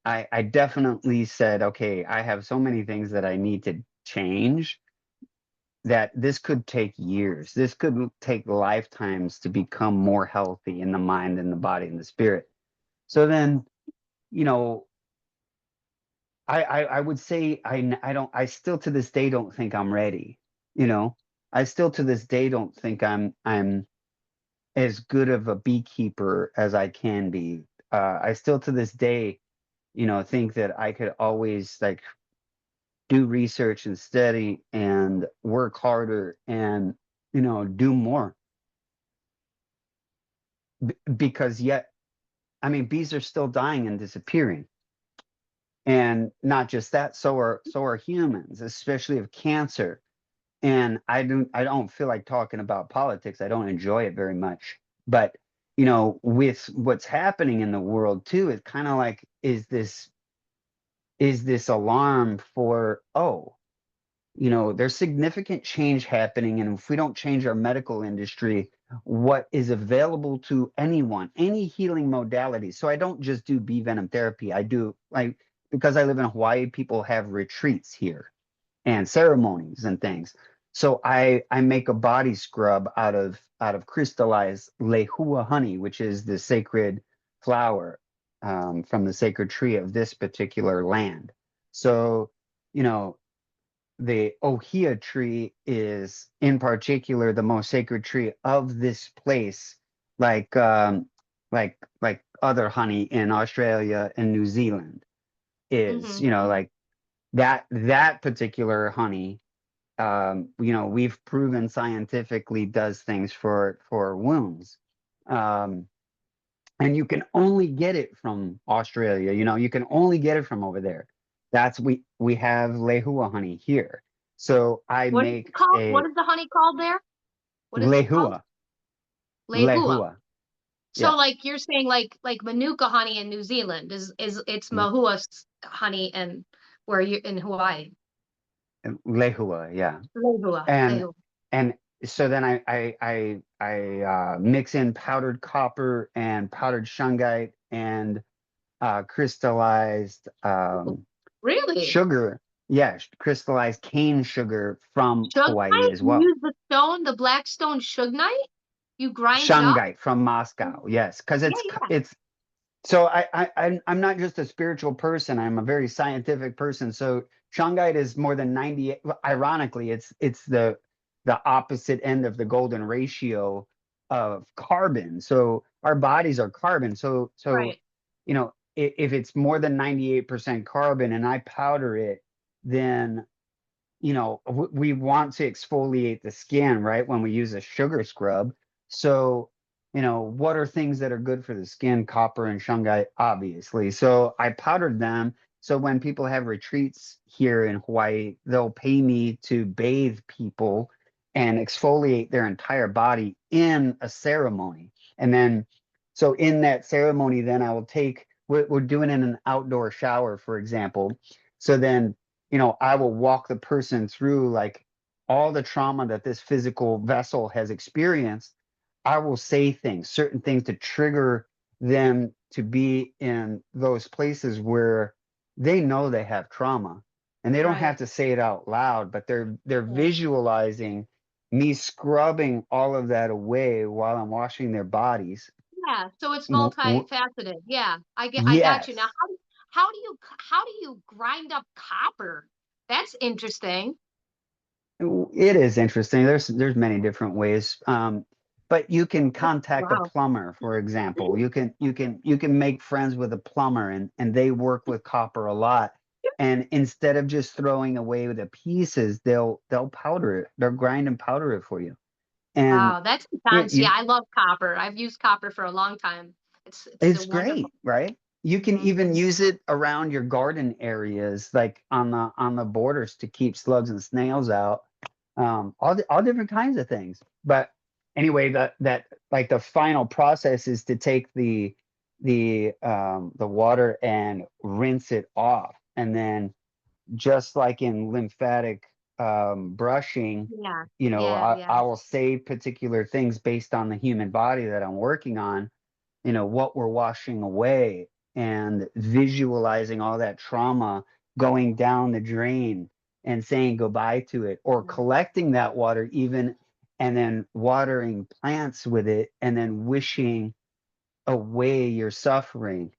B: I definitely said, okay, I have so many things that I need to change that this could take years. This could take lifetimes to become more healthy in the mind and the body and the spirit. So then, you know, I would say I still to this day don't think I'm ready. You know, I still to this day don't think I'm as good of a beekeeper as I can be. I still to this day, you know, think that I could always like do research and study and work harder and, you know, do more. Because yet, I mean, bees are still dying and disappearing. And not just that, so are humans, especially of cancer. And I don't feel like talking about politics. I don't enjoy it very much. But you know, with what's happening in the world too, it's kind of like is this alarm for, oh, you know, there's significant change happening, and if we don't change our medical industry, what is available to anyone, any healing modality. So I don't just do bee venom therapy. I do like, because I live in Hawaii, people have retreats here and ceremonies and things. So I make a body scrub out of crystallized lehua honey, which is the sacred flower, from the sacred tree of this particular land. So, you know, the ohia tree is in particular the most sacred tree of this place, like like other honey in Australia and New Zealand is,
A: Hmm.
B: you know, like that particular honey, you know, we've proven scientifically does things for wounds. Um, and you can only get it from Australia. You know, you can only get it from over there. That's we have lehua honey here. So I
A: What is it
B: make
A: called? What
B: a
A: is the honey called there? What is it called?
B: lehua,
A: Lehua.
B: lehua.
A: So
B: Yeah,
A: like you're saying like Manuka honey in New Zealand is it's Mahua's honey and where you in Hawaii.
B: lehua. Yeah,
A: Lehua.
B: and
A: Lehua.
B: and so then I mix in powdered copper and powdered shungite and crystallized
A: Really?
B: sugar. Yeah, crystallized cane sugar from Hawaii
A: Sugnite?
B: as
A: You
B: well.
A: use the stone, the black stone sugnite? You grind it up?
B: Shungite from Moscow. Yes, because
A: Yeah,
B: it's
A: yeah.
B: it's so I'm not just a spiritual person. I'm a very scientific person. So shungite is more than 98. Ironically, it's the opposite end of the golden ratio of carbon. So our bodies are carbon. So
A: Right.
B: you know, if it's more than 98% carbon and I powder it, then you know, we want to exfoliate the skin, right? When we use a sugar scrub. So, you know, what are things that are good for the skin? Copper and shungite, obviously. So I powdered them. So when people have retreats here in Hawaii, they'll pay me to bathe people and exfoliate their entire body in a ceremony. And then, so in that ceremony, then I will take, we're doing it in an outdoor shower, for example. So then, you know, I will walk the person through like all the trauma that this physical vessel has experienced. I will say things, certain things to trigger them to be in those places where they know they have trauma and they don't have
A: Right.
B: to say it out loud, but they're
A: Yeah.
B: visualizing me scrubbing all of that away while I'm washing their bodies.
A: Yeah. So it's
B: W- w-
A: multifaceted. Yeah. I got you. Now
B: yes.
A: how do you grind up copper? That's interesting.
B: It is interesting. There's many different ways. But you can contact a
A: Wow.
B: plumber, for example. You can make friends with a plumber and they work with copper a lot. And instead of just throwing away the pieces, they'll powder it. They'll grind and powder it for you. And
A: Wow, that's
B: it,
A: intense. Yeah,
B: you
A: I love copper. I've used copper for a long time. It's a
B: It's
A: wonderful.
B: great, right? You can
A: Mhm.
B: even use it around your garden areas, like on the borders to keep slugs and snails out. All different kinds of things. But anyway, that like the final process is to take the water and rinse it off, and then just like in lymphatic brushing,
A: Yeah,
B: you know,
A: yeah,
B: I
A: yeah.
B: will say particular things based on the human body that I'm working on, you know, what we're washing away, and visualizing all that trauma going down the drain and saying goodbye to it, or collecting that water even, and then watering plants with it, and then wishing away your suffering.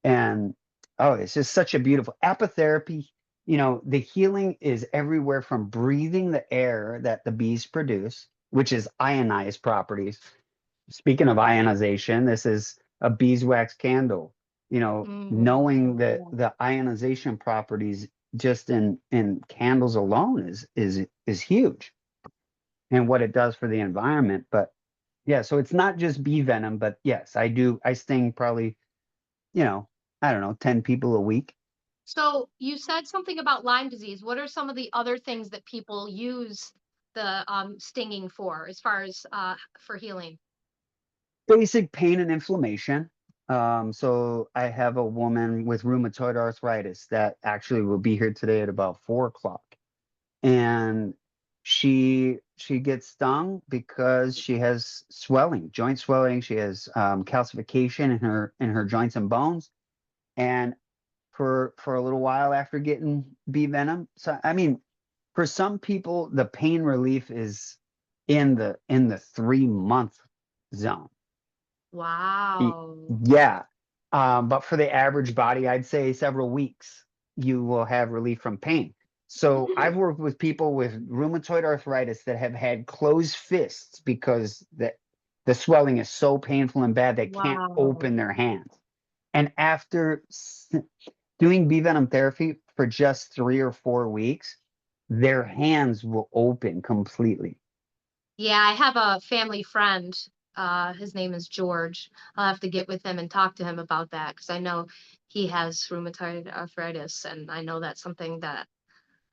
B: And oh, it's just such a beautiful apotherapy. You know, the healing is everywhere from breathing the air that the bees produce, which is ionized properties. Speaking of ionization, this is a beeswax candle. You know,
A: Mm,
B: knowing that
A: yeah.
B: the ionization properties just in candles alone is huge, and what it does for the environment. But yeah, so it's not just bee venom, but yes, I sting probably, you know, I don't know, 10 people a week.
A: So you said something about Lyme disease. What are some of the other things that people use the stinging for, as far as for healing?
B: Basic pain and inflammation. So I have a woman with rheumatoid arthritis that actually will be here today at about 4 o'clock. And she gets stung because she has swelling, joint swelling. She has calcification in her joints and bones. And for a little while after getting bee venom. So I mean, for some people, the pain relief is in the 3 month zone. Y-
A: Wow.
B: Yeah. But for the average body, I'd say several weeks you will have relief from pain. So I've worked with people with rheumatoid arthritis that have had closed fists because the swelling is so painful and bad they can't
A: Wow.
B: open their hands. And after doing bee venom therapy for just 3 or 4 weeks, their hands will open completely.
A: Yeah, I have a family friend. His name is George. I'll have to get with him and talk to him about that, because I know he has rheumatoid arthritis, and I know that's something that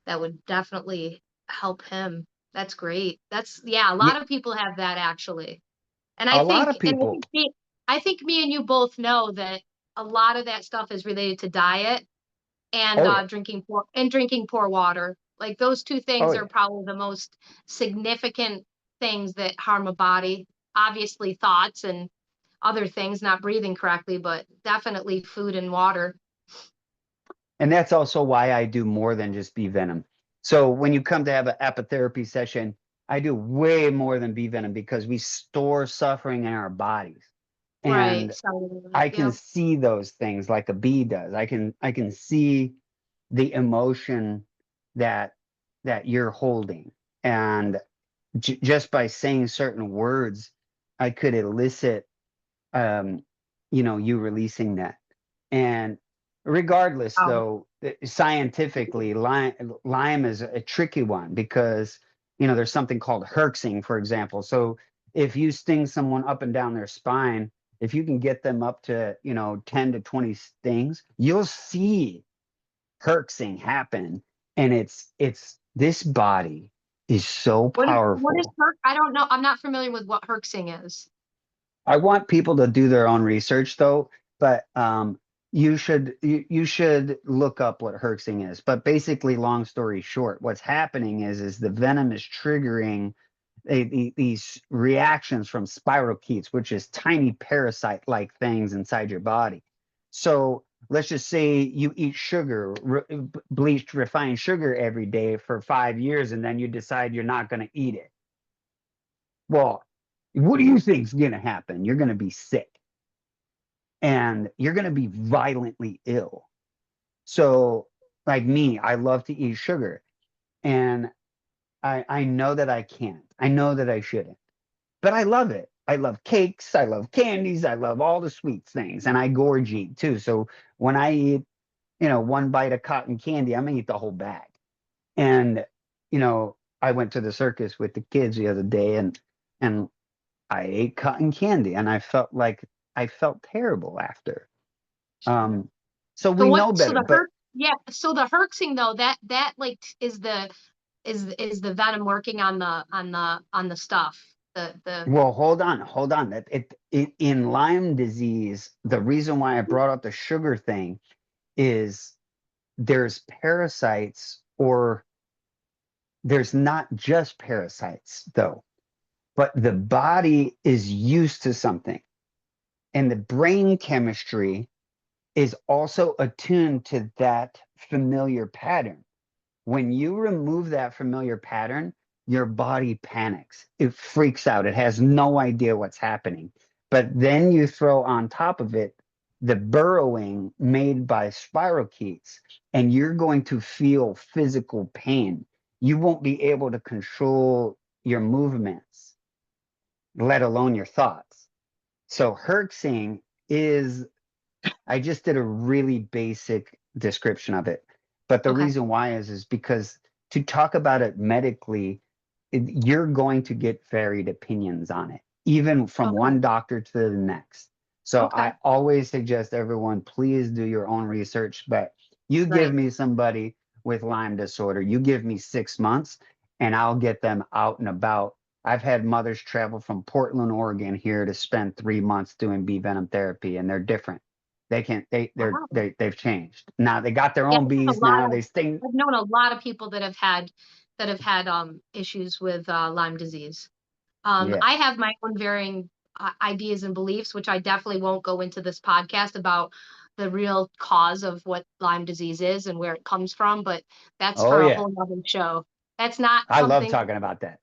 A: would definitely help him. That's great. That's, yeah, a
B: Yeah,
A: lot of people have that actually. And I
B: a lot
A: think,
B: of people.
A: I think me and you both know that a lot of that stuff is related to diet and
B: Oh yeah.
A: drinking poor water. Like those two
B: Oh
A: things are
B: yeah.
A: probably the most significant things that harm a body. Obviously, thoughts and other things, not breathing correctly, but definitely food and water.
B: And that's also why I do more than just bee venom. So when you come to have an apotherapy session, I do way more than bee venom because we store suffering in our bodies.
A: Right.
B: And
A: So,
B: I can
A: yeah.
B: see those things like a bee does. I can see the emotion that you're holding. And just by saying certain words, I could elicit, um, you know, you releasing that. And regardless,
A: Wow.
B: though, scientifically, Lyme is a tricky one because, you know, there's something called herxing, for example. So if you sting someone up and down their spine, if you can get them up to, you know, 10 to 20 stings, you'll see herxing happen. And it's this body is so
A: What is
B: powerful.
A: I don't know. I'm not familiar with what herxing is.
B: I want people to do their own research though, but you should look up what herxing is. But basically, long story short, what's happening is the venom is triggering these reactions from spirochetes, which is tiny parasite-like things inside your body. So let's just say you eat sugar, bleached refined sugar every day for 5 years, and then you decide you're not going to eat it. Well, what do you think is going to happen? You're going to be sick and you're going to be violently ill. So, like me, I love to eat sugar, and I know that I can't. I know that I shouldn't, but I love it. I love cakes. I love candies. I love all the sweet things, and I gorge eat too. So when I eat, you know, one bite of cotton candy, I'm gonna eat the whole bag. And you know, I went to the circus with the kids the other day, and I ate cotton candy, and I felt like I felt terrible after. Um, so
A: So
B: we
A: what?
B: know
A: So
B: better,
A: the
B: but
A: herc, yeah. So the herxing though, that like is the venom working on the stuff. The
B: well, hold on. It in Lyme disease, the reason why I brought up the sugar thing is there's parasites, or there's not just parasites though, but the body is used to something, and the brain chemistry is also attuned to that familiar pattern. When you remove that familiar pattern, your body panics. It freaks out. It has no idea what's happening. But then you throw on top of it the burrowing made by spirochetes, and you're going to feel physical pain. You won't be able to control your movements, let alone your thoughts. So herxing is, I just did a really basic description of it. But the
A: okay.
B: reason why is because to talk about it medically, you're going to get varied opinions on it, even from
A: Okay.
B: one doctor to the next. So
A: Okay.
B: I always suggest everyone, please do your own research. But you give
A: Right.
B: me somebody with Lyme disorder, you give me 6 months, and I'll get them out and about. I've had mothers travel from Portland, Oregon here to spend 3 months doing bee venom therapy, and they're different. They can
A: Wow.
B: they've changed. Now they got their
A: Yeah,
B: own bees. Now they sting.
A: I've known a lot of people that have had issues with Lyme disease.
B: Yeah.
A: I have my own varying ideas and beliefs, which I definitely won't go into this podcast about the real cause of what Lyme disease is and where it comes from, but that's
B: Oh
A: for a
B: yeah.
A: whole nother show. That's not
B: I love
A: something
B: talking about that.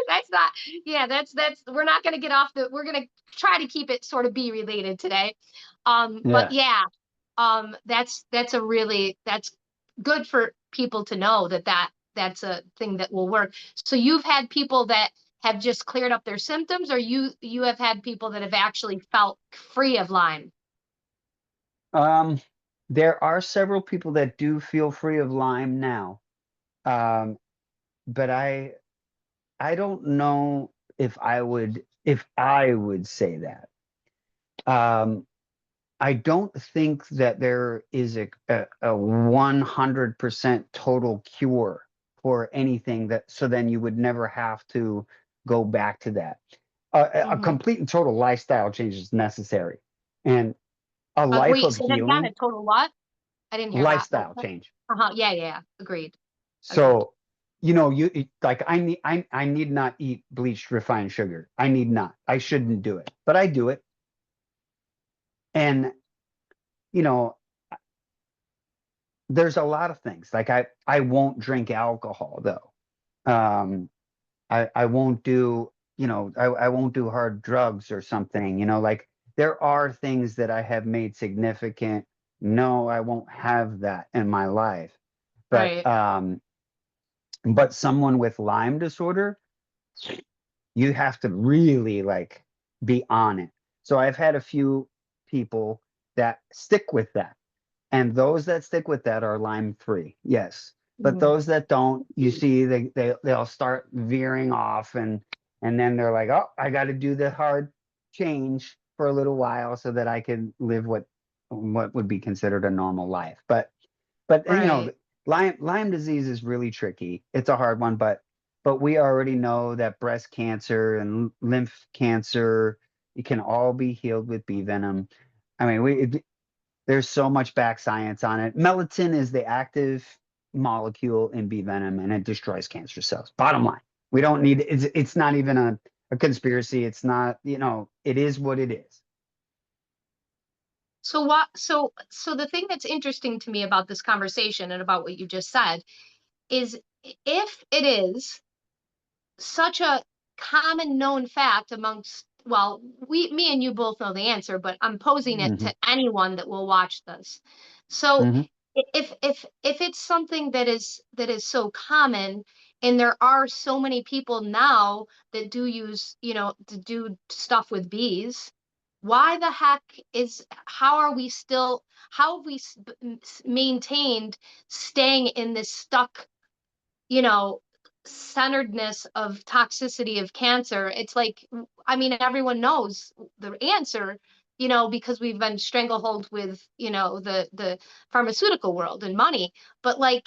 A: that's not, yeah, that's we're not going to get off we're going to try to keep it sort of bee related today. But
B: Yeah.
A: yeah, that's a really, that's good for people to know that's a thing that will work. So you've had people that have just cleared up their symptoms, or you have had people that have actually felt free of Lyme.
B: Um, there are several people that do feel free of Lyme now. Um, but I don't know if I would say that. Um, I don't think that there is a 100% total cure for anything, that so then you would never have to go back to that. A
A: Hmm.
B: complete and total lifestyle change is necessary. And a life
A: Wait,
B: of
A: say that again. A
B: healing,
A: total what? I didn't hear that.
B: lifestyle change.
A: Uh-huh. Yeah, yeah, yeah. Agreed. Agreed.
B: So, like I need not eat bleached refined sugar. I need not. I shouldn't do it, but I do it. And you know, there's a lot of things. Like I won't drink alcohol though. Um, I won't do, I won't do hard drugs or something, like there are things that I have made significant. No, I won't have that in my life. But
A: Right.
B: someone with Lyme disorder, you have to really like be on it. So I've had a few people that stick with that. And those that stick with that are Lyme free, yes. But
A: Mhm.
B: those that don't, you see, they'll start veering off, and then they're like, oh, I got to do the hard change for a little while so that I can live what would be considered a normal life. But
A: Right.
B: Lyme disease is really tricky. It's a hard one, but we already know that breast cancer and lymph cancer, it can all be healed with bee venom. I mean, there's so much back science on it. Melatonin is the active molecule in bee venom, and it destroys cancer cells. Bottom line, we don't need it's not even a conspiracy. It's not, it is what it is.
A: So what so the thing that's interesting to me about this conversation and about what you just said is, if it is such a common known fact amongst, well, we me and you both know the answer, but I'm posing it
B: Hmm.
A: to anyone that will watch this. So
B: Hmm.
A: if it's something that is so common, and there are so many people now that do use, to do stuff with bees, why the heck is how are we still how have we maintained staying in this stuck, you know centeredness of toxicity of cancer. It's like, I mean, everyone knows the answer, because we've been stranglehold with, the pharmaceutical world and money. But like,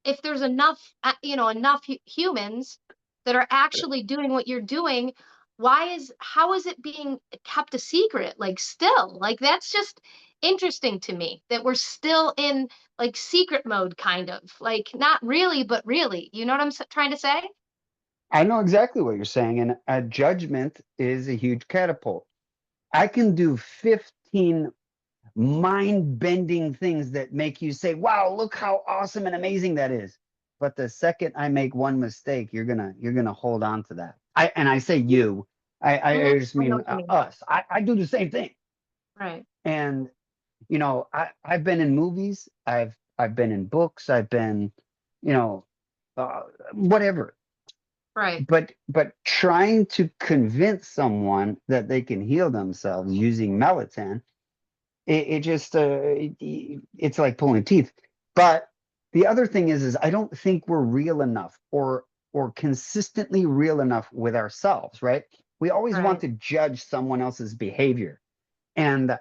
A: if there's enough, enough humans that are actually doing what you're doing, how is it being kept a secret? Like, still, like, that's just interesting to me that we're still in like secret mode, kind of like, not really, but really, you know what I'm trying to say?
B: I know exactly what you're saying, and a judgment is a huge catapult. I can do 15 mind-bending things that make you say, "Wow, look how awesome and amazing that is." But the second I make one mistake, you're gonna hold on to that. I say you,
A: Mhm.
B: I just
A: I know
B: mean
A: what you mean.
B: us. I do the same thing,
A: Right,
B: and I've been in movies, I've been in books, I've been, you know, uh, whatever.
A: right,
B: But trying to convince someone that they can heal themselves using melatonin, it just it's like pulling teeth. But the other thing is I don't think we're real enough or consistently real enough with ourselves, right? We always want
A: right,
B: to judge someone else's behavior, and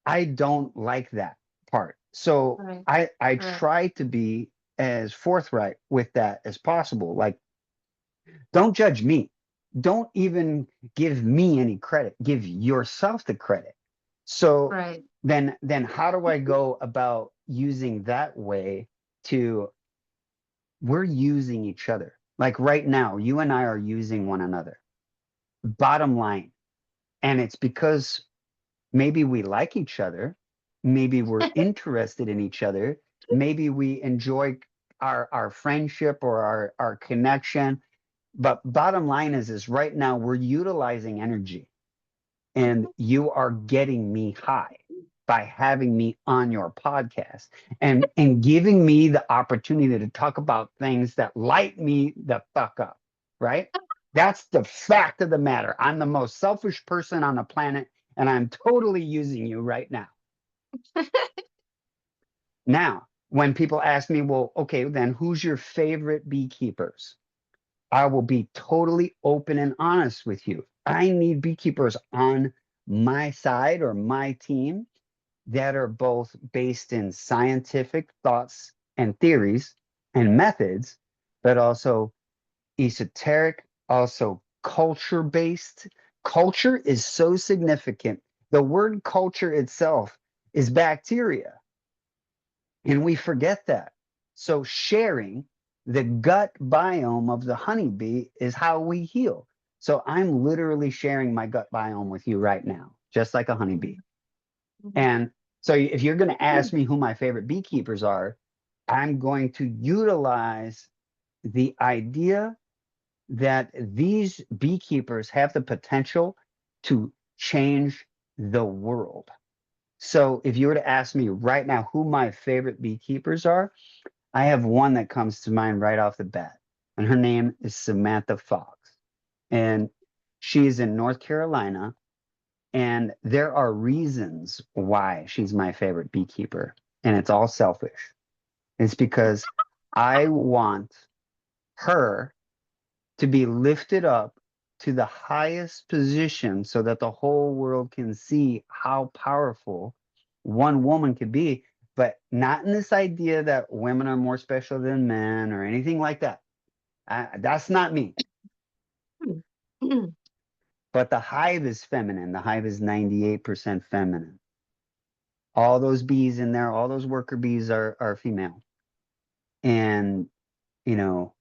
B: I don't like that part. So
A: right,
B: I
A: right,
B: try to be as forthright with that as possible. Like, don't judge me. Don't even give me any credit. Give yourself the credit. So
A: right.
B: then how do I go about using that way to we're using each other. Like right now, you and I are using one another. Bottom line. And it's because maybe we like each other, maybe we're interested in each other, maybe we enjoy our friendship or our connection. But bottom line is right now we're utilizing energy, and you are getting me high by having me on your podcast and giving me the opportunity to talk about things that light me the fuck up, right? That's the fact of the matter. I'm the most selfish person on the planet, and I'm totally using you right now. Now, when people ask me, well, okay, then who's your favorite beekeepers? I will be totally open and honest with you. I need beekeepers on my side or my team that are both based in scientific thoughts and theories and methods, but also esoteric, also culture based. Culture is so significant. The word culture itself is bacteria, and we forget that. So, sharing the gut biome of the honeybee is how we heal. So, I'm literally sharing my gut biome with you right now, just like a honeybee. And so, if you're going to ask me who my favorite beekeepers are, I'm going to utilize the idea that these beekeepers have the potential to change the world. So, if you were to ask me right now who my favorite beekeepers are, I have one that comes to mind right off the bat, and her name is Samantha Fox. And she is in North Carolina, and there are reasons why she's my favorite beekeeper, and it's all selfish. It's because I want her to be lifted up to the highest position so that the whole world can see how powerful one woman could be, but not in this idea that women are more special than men or anything like that. That's not me. But the hive is feminine. The hive is 98% feminine. All those bees in there, all those worker bees are female. And you know,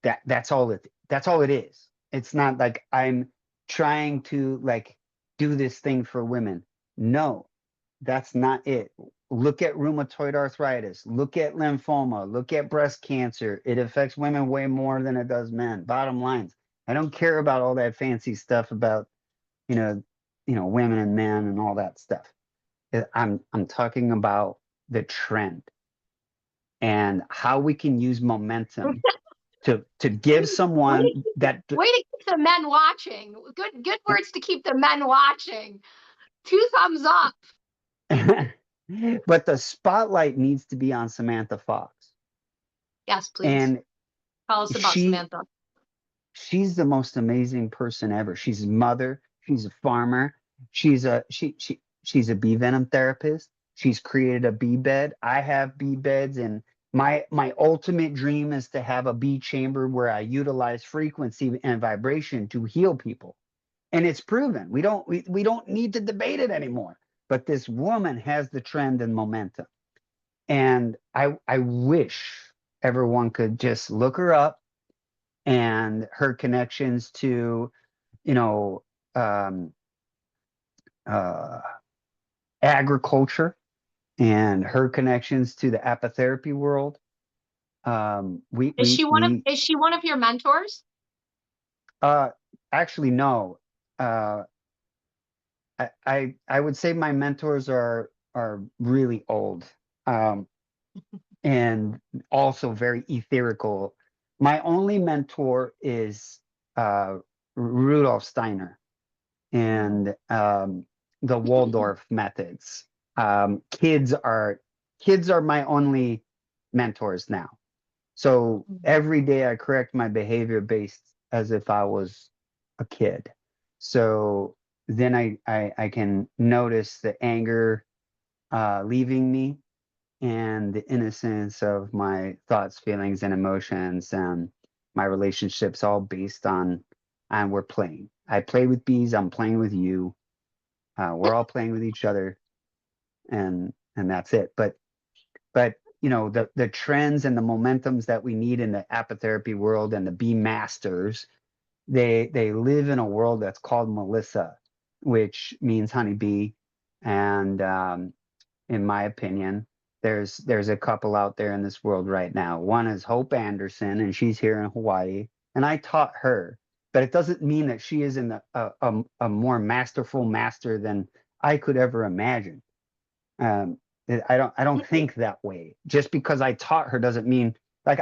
B: that's all it is. It's not like I'm trying to like do this thing for women. No, that's not it. Look at rheumatoid arthritis, look at lymphoma, look at breast cancer. It affects women way more than it does men. Bottom lines, I don't care about all that fancy stuff about you know women and men and all that stuff. I'm talking about the trend and how we can use momentum to give
A: way to
B: someone
A: keep
B: that
A: way to keep the men watching. Good words to keep the men watching. Two thumbs up.
B: but the spotlight needs to be on Samantha Fox.
A: Yes, please.
B: And
A: Tell us about
B: She
A: Samantha.
B: she's the most amazing person ever. She's a mother. She's a farmer. She's a bee venom therapist. She's created a bee bed. I have bee beds, and my ultimate dream is to have a bee chamber where I utilize frequency and vibration to heal people. And it's proven. We don't need to debate it anymore. But this woman has the trend and momentum. And I wish everyone could just look her up and her connections to, you know, um, uh, agriculture and her connections to the apotherapy world. We
A: Is she one of your mentors?
B: uh, actually no. Uh, I would say my mentors are really old, um, and also very etherical. My only mentor is Rudolf Steiner
A: Mm,
B: and the Waldorf methods. Um, kids are kids are my only mentors now. So
A: mm.
B: every day I correct my behavior based as if I was a kid. So then I can notice the anger leaving me and the innocence of my thoughts, feelings, and emotions, and my relationships all based on and we're playing. I play with bees. I'm playing with you. We're all playing with each other, and that's it. But the trends and the momentums that we need in the apotherapy world and the bee masters, they live in a world that's called Melissa, which means honeybee, and in my opinion, there's a couple out there in this world right now. One is Hope Anderson, and she's here in Hawaii, and I taught her, but it doesn't mean that she isn't a more masterful master than I could ever imagine. Um, I don't think that way. Just because I taught her doesn't mean like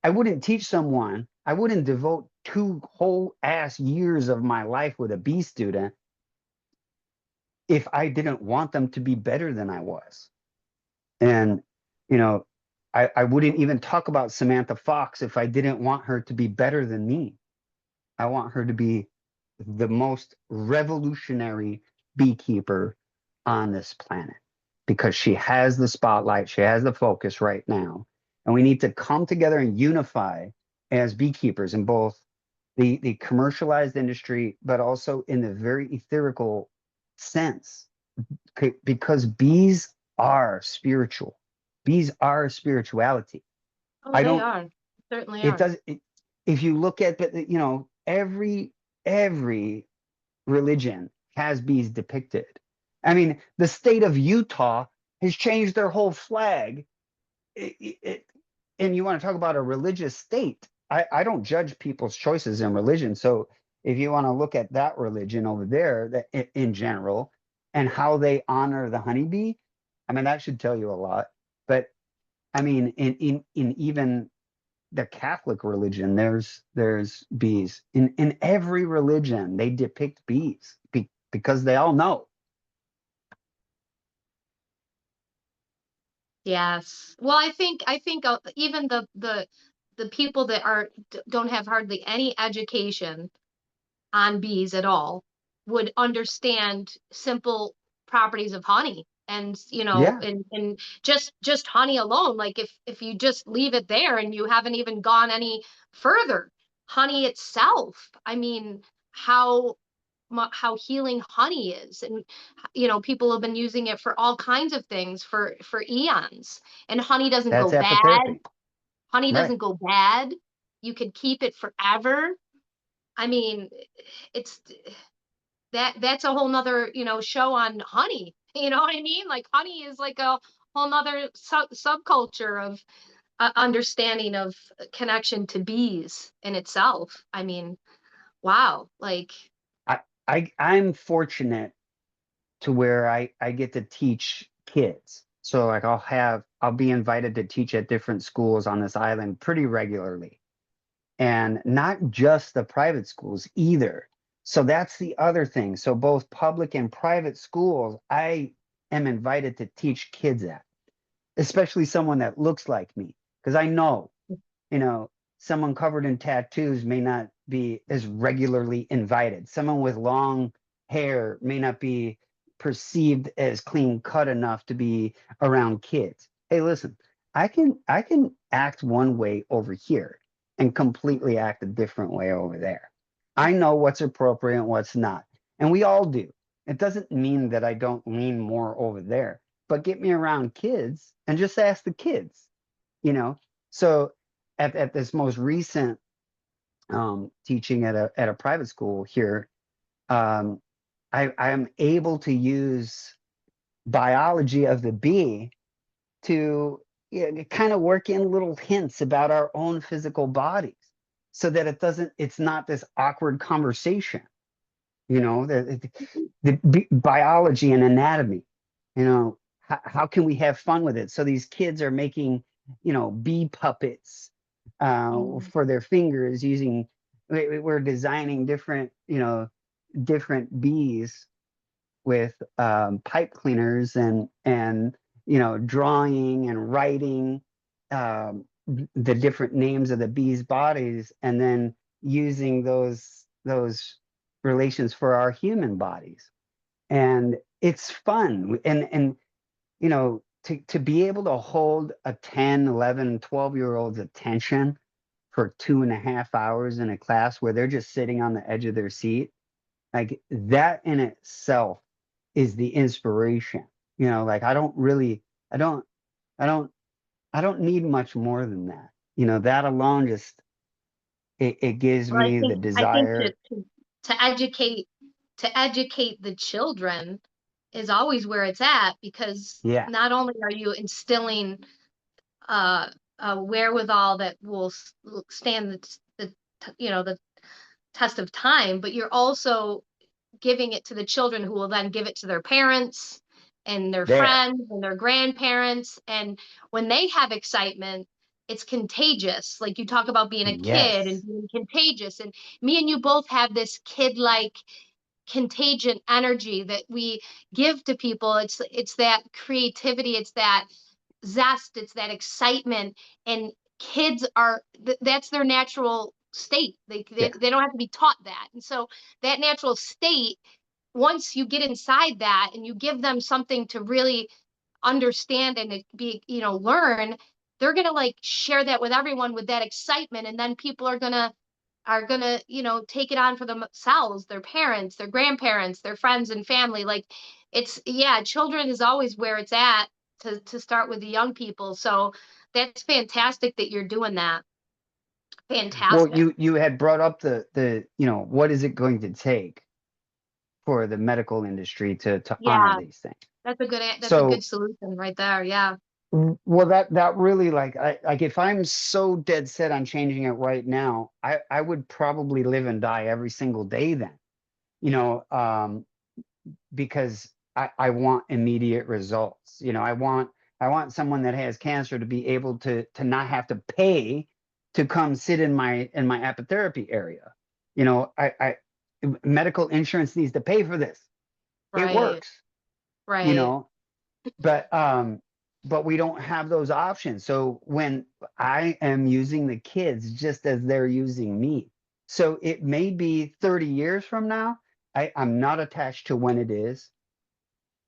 B: I wouldn't teach someone. I wouldn't devote 2 whole ass years of my life with a B student if I didn't want them to be better than I was. And you know, I wouldn't even talk about Samantha Fox if I didn't want her to be better than me. I want her to be the most revolutionary beekeeper on this planet because she has the spotlight, she has the focus right now. And we need to come together and unify as beekeepers in both the commercialized industry, but also in the very etherical sense. Because bees are spiritual. Bees are spirituality.
A: Oh,
B: I
A: they
B: don't
A: are. Certainly
B: it
A: are.
B: does it, if you look at every religion has bees depicted. I mean, the state of Utah has changed their whole flag. And you want to talk about a religious state? I don't judge people's choices in religion. So if you want to look at that religion over there, that in general, and how they honor the honeybee, I mean that should tell you a lot. But I mean, in even the Catholic religion, there's bees. In every religion, they depict bees because they all know.
A: Yes. Well, I think even the people that don't have hardly any education on bees at all would understand simple properties of honey. And
B: Yeah,
A: and just honey alone, like if you just leave it there and you haven't even gone any further, honey itself, I mean, how how healing honey is. And people have been using it for all kinds of things for eons. And
B: that's apotherapy,
A: honey
B: right?
A: doesn't go bad. You could keep it forever. I mean, it's that's a whole nother show on honey. You know what I mean? Like honey is like a whole nother subculture of understanding of connection to bees in itself. I mean, wow. Like,
B: I'm fortunate to where I get to teach kids. So like I'll be invited to teach at different schools on this island pretty regularly. And not just the private schools either. So that's the other thing. So both public and private schools, I am invited to teach kids at, especially someone that looks like me, because I know, you know, someone covered in tattoos may not be as regularly invited. Someone with long hair may not be perceived as clean cut enough to be around kids. Hey, listen, I can act one way over here and completely act a different way over there. I know what's appropriate and what's not. And we all do. It doesn't mean that I don't lean more over there, but get me around kids and just ask the kids, you know? So at this most recent teaching at a private school here, um, I am able to use biology of the bee to, kind of work in little hints about our own physical bodies so that it's not this awkward conversation, the biology and anatomy, how can we have fun with it? So these kids are making, bee puppets
A: Mm.
B: for their fingers using, we're designing different bees with pipe cleaners and drawing and writing the different names of the bees' bodies, and then using those relations for our human bodies. And it's fun, and to be able to hold a 10, 11, 12-year old's attention for 2.5 hours in a class where they're just sitting on the edge of their seat, like that in itself is the inspiration. Like I don't, I don't, I don't need much more than that. That alone just it gives
A: Well,
B: me the
A: I think
B: desire.
A: to educate the children is always where it's at, because
B: Yeah,
A: not only are you instilling uh, a wherewithal that will stand the test of time, but you're also giving it to the children, who will then give it to their parents and their
B: there.
A: friends and their grandparents. And when they have excitement, it's contagious. Like you talk about being a kid and
B: Yes.
A: being contagious. And me and you both have this kid-like contagion energy that we give to people. It's that creativity, it's that zest, it's that excitement. And kids are that's their natural state.
B: Yeah.
A: They don't have to be taught that. And so that natural state, once you get inside that and you give them something to really understand and be, learn, they're going to like share that with everyone with that excitement. And then people are gonna take it on for themselves, their parents, their grandparents, their friends and family. Like, it's, yeah, children is always where it's at, to start with the young people. So that's fantastic that you're doing that.
B: Well,
A: Fantastic.
B: you had brought up the what is it going to take for the medical industry to honor
A: Yeah,
B: these things.
A: that's a good
B: So,
A: solution right there. Yeah.
B: well, that really, like if I'm so dead set on changing it right now, I would probably live and die every single day then, you know, um, because I want immediate results. I want someone that has cancer to be able to not have to pay to come sit in my apotherapy area. I medical insurance needs to pay for this. It
A: Right.
B: works, you
A: Right.
B: know, but we don't have those options. So when I am using the kids just as they're using me, so it may be 30 years from now. I'm not attached to when it is,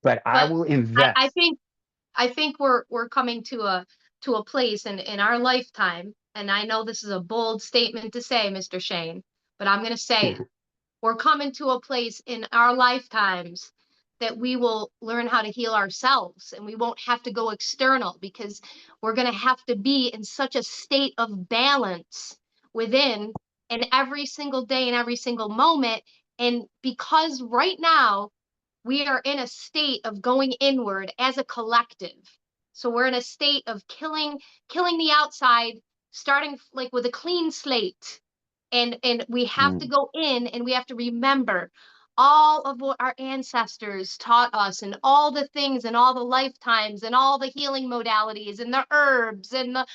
B: but I
A: But
B: will
A: I
B: invest.
A: think we're coming to a place in our lifetime, and I know this is a bold statement to say, Mr. Shane, but I'm going to say it. We're coming to a place in our lifetimes that we will learn how to heal ourselves, and we won't have to go external, because we're going to have to be in such a state of balance within, and every single day and every single moment. And because right now we are in a state of going inward as a collective. So we're in a state of killing the outside, starting like with a clean slate. And we have to
B: Mm,
A: go in, and we have to remember all of what our ancestors taught us, and all the things and all the lifetimes and all the healing modalities and the herbs and the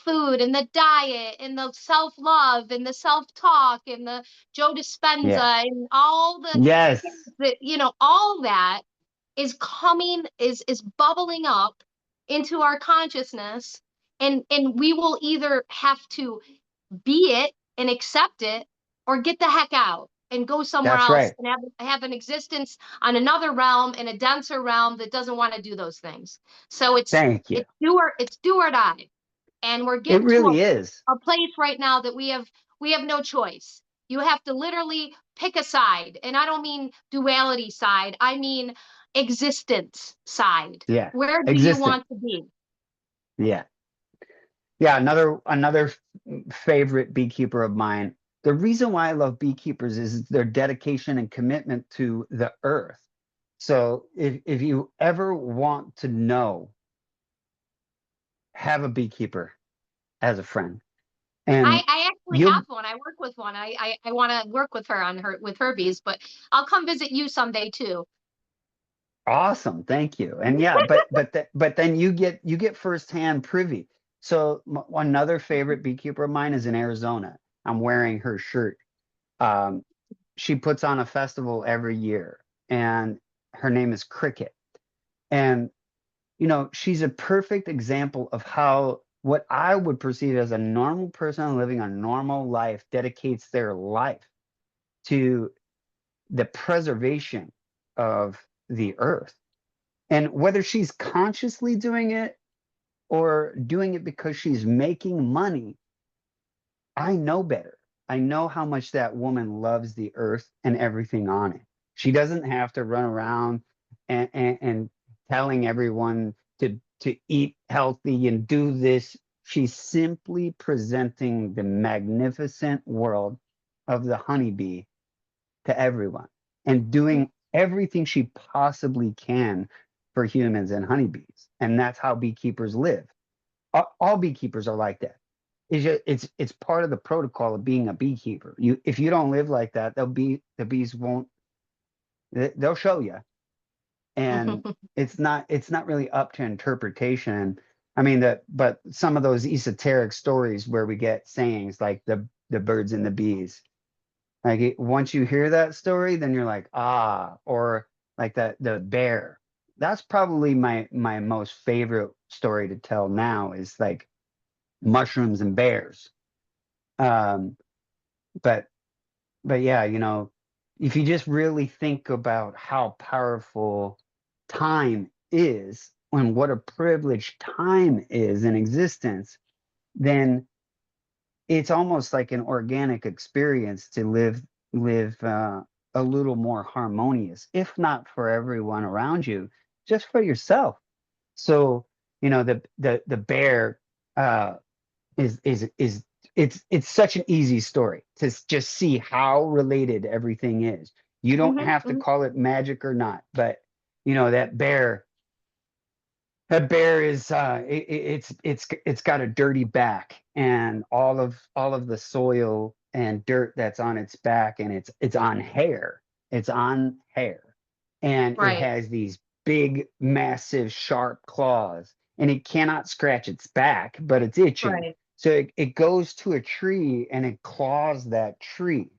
A: food and the diet and the self-love and the self-talk and the Joe
B: yeah.
A: Dispenza and all the things
B: Yes.
A: that, all that is coming, is bubbling up into our consciousness. And we will either have to be it and accept it, or get the heck out and go somewhere
B: That's
A: else
B: right.
A: and have an existence on another realm, in a denser realm that doesn't want to do those things. So
B: Thank you.
A: it's do or die. And we're
B: It
A: getting to
B: really is.
A: a place right now that we have no choice. You have to literally pick a side. And I don't mean duality side, I mean existence side.
B: Yeah.
A: Where do you
B: Existent.
A: want to be?
B: Yeah. Yeah. Another favorite beekeeper of mine. The reason why I love beekeepers is their dedication and commitment to the earth. So if you ever want to know, have a beekeeper as a friend. And
A: I actually have
B: you'll
A: one. I work with one. I want to work with her on her with her bees, but I'll come visit you someday too.
B: awesome, thank you. And yeah, but then you get firsthand privy. So another favorite beekeeper of mine is in Arizona. I'm wearing her shirt. Um, she puts on a festival every year, and her name is Cricket. And she's a perfect example of how what I would perceive as a normal person living a normal life dedicates their life to the preservation of the earth. And whether she's consciously doing it or doing it because she's making money, I know better. I know how much that woman loves the earth and everything on it. She doesn't have to run around and telling everyone to eat healthy and do this. She's simply presenting the magnificent world of the honeybee to everyone and doing everything she possibly can for humans and honeybees. And that's how beekeepers live. All beekeepers are like that. It's part of the protocol of being a beekeeper. If you don't live like that, the bees won't. They'll show you, and it's not really up to interpretation. I mean that, but some of those esoteric stories where we get sayings like the birds and the bees. Like once you hear that story, then you're like, ah, or like that the bear. That's probably my most favorite story to tell now is like mushrooms and bears. Um, but but yeah, if you just really think about how powerful time is and what a privilege time is in existence, then it's almost like an organic experience to live a little more harmonious, if not for everyone around you, just for yourself. So, the bear uh, is it's such an easy story to just see how related everything is. You don't have to call it magic or not, but that bear is it's got a dirty back and all of the soil and dirt that's on its back and it's on hair. It's on hair. And it
A: Right,
B: has these big, massive, sharp claws. And it cannot scratch its back, but it's itching.
A: right.
B: So it goes to a tree and it claws that tree.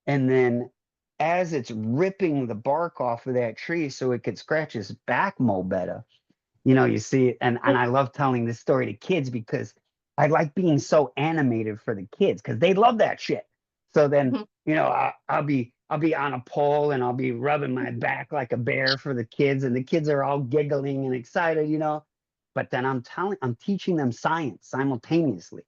B: And then as it's ripping the bark off of that tree so it could scratch its back more better, you see it, and I love telling this story to kids because I like being so animated for the kids because they love that shit. So then, I'll be on a pole and I'll be rubbing my back like a bear for the kids, and the kids are all giggling and excited. But then I'm teaching them science simultaneously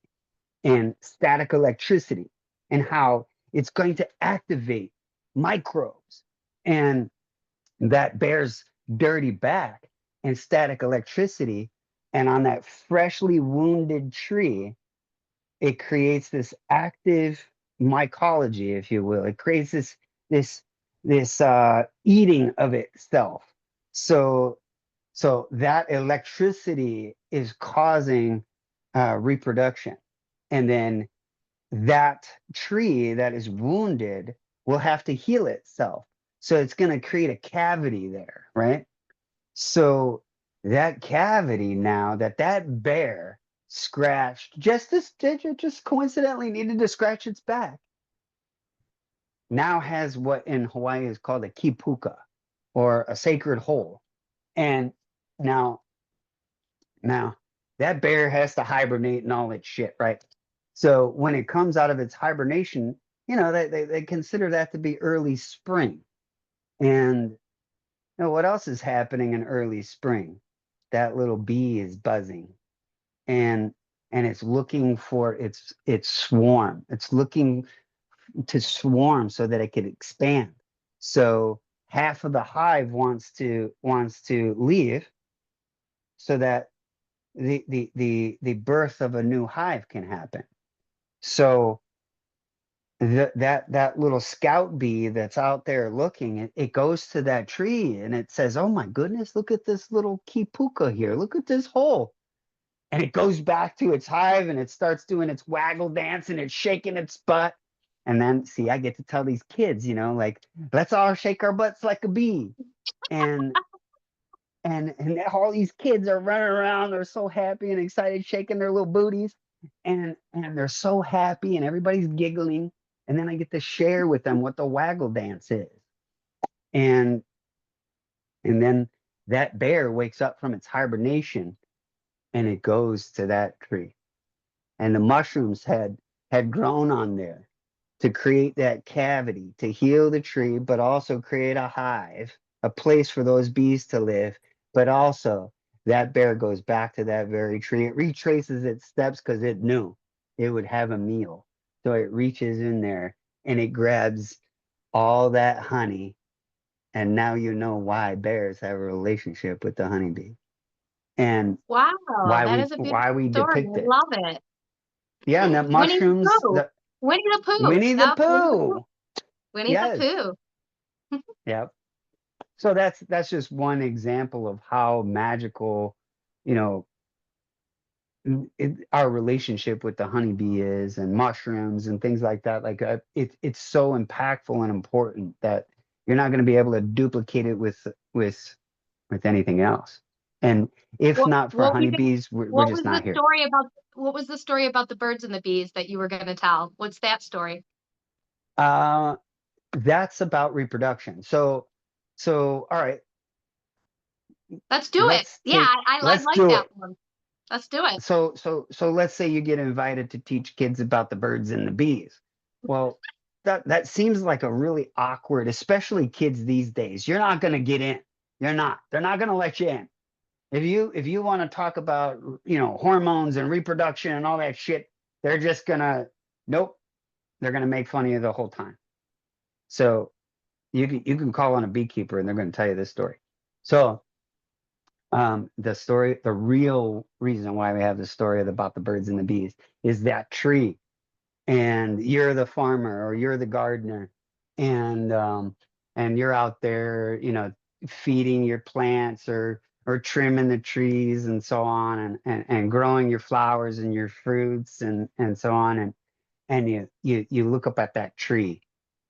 B: and static electricity and how it's going to activate microbes and that bear's dirty back and static electricity. And on that freshly wounded tree, it creates this active mycology, if you will. It creates this eating of itself. So that electricity is causing reproduction, and then that tree that is wounded will have to heal itself. So it's going to create a cavity there, right? So that cavity now that bear scratched just coincidentally needed to scratch its back now has what in Hawaii is called a kipuka or a sacred hole. And now now that bear has to hibernate and all its shit, right? So when it comes out of its hibernation, they consider that to be early spring. And what else is happening in early spring? That little bee is buzzing, and it's looking for its swarm. It's looking to swarm so that it could expand. So half of the hive wants to leave so that the birth of a new hive can happen. So that little scout bee that's out there looking, it goes to that tree and it says, "Oh my goodness, look at this little kipuka here. Look at this hole." And it goes back to its hive and it starts doing its waggle dance and it's shaking its butt. And then, see, I get to tell these kids, like, let's all shake our butts like a bee. And all these kids are running around. They're so happy and excited, shaking their little booties. And they're so happy and everybody's giggling. And then I get to share with them what the waggle dance is. And then that bear wakes up from its hibernation and it goes to that tree. And the mushrooms had grown on there to create that cavity to heal the tree, but also create a hive, a place for those bees to live. But also, that bear goes back to that very tree. It retraces its steps because it knew it would have a meal. So it reaches in there and it grabs all that honey. And now you know why bears have a relationship with the honeybee and
A: Wow, that is a beautiful
B: why we
A: story.
B: depict
A: I
B: it.
A: love it.
B: Yeah, and that
A: Winnie the
B: mushrooms,
A: Pooh.
B: the
A: Winnie the Pooh.
B: Winnie the
A: Yep, Winnie the Pooh.
B: Pooh.
A: Winnie the
B: Yes.
A: Pooh.
B: Yep. So that's just one example of how magical, you know, our relationship with the honeybee is, and mushrooms and things like that. Like it's so impactful and important that you're not going to be able to duplicate it with anything else. And if
A: What
B: not for
A: what we can
B: honeybees, we're just not here.
A: what was the story about the birds and the bees that you were going to tell? What's that story?
B: Uh, that's about reproduction. All right,
A: Let's do it.
B: let's
A: Yeah,
B: take
A: I
B: let's
A: like
B: do
A: that
B: it.
A: one. Let's do it.
B: So let's say you get invited to teach kids about the birds and the bees. Well, that seems like a really awkward, especially kids these days. You're not going to get in. You're not. They're not going to let you in. If you want to talk about, hormones and reproduction and all that shit, they're just going to nope, they're going to make fun of you the whole time. So you can call on a beekeeper and they're going to tell you this story. So the real reason why we have the story about the birds and the bees is that tree, and you're the farmer or you're the gardener, and you're out there, feeding your plants or trimming the trees and so on, and growing your flowers and your fruits and so on, and you look up at that tree,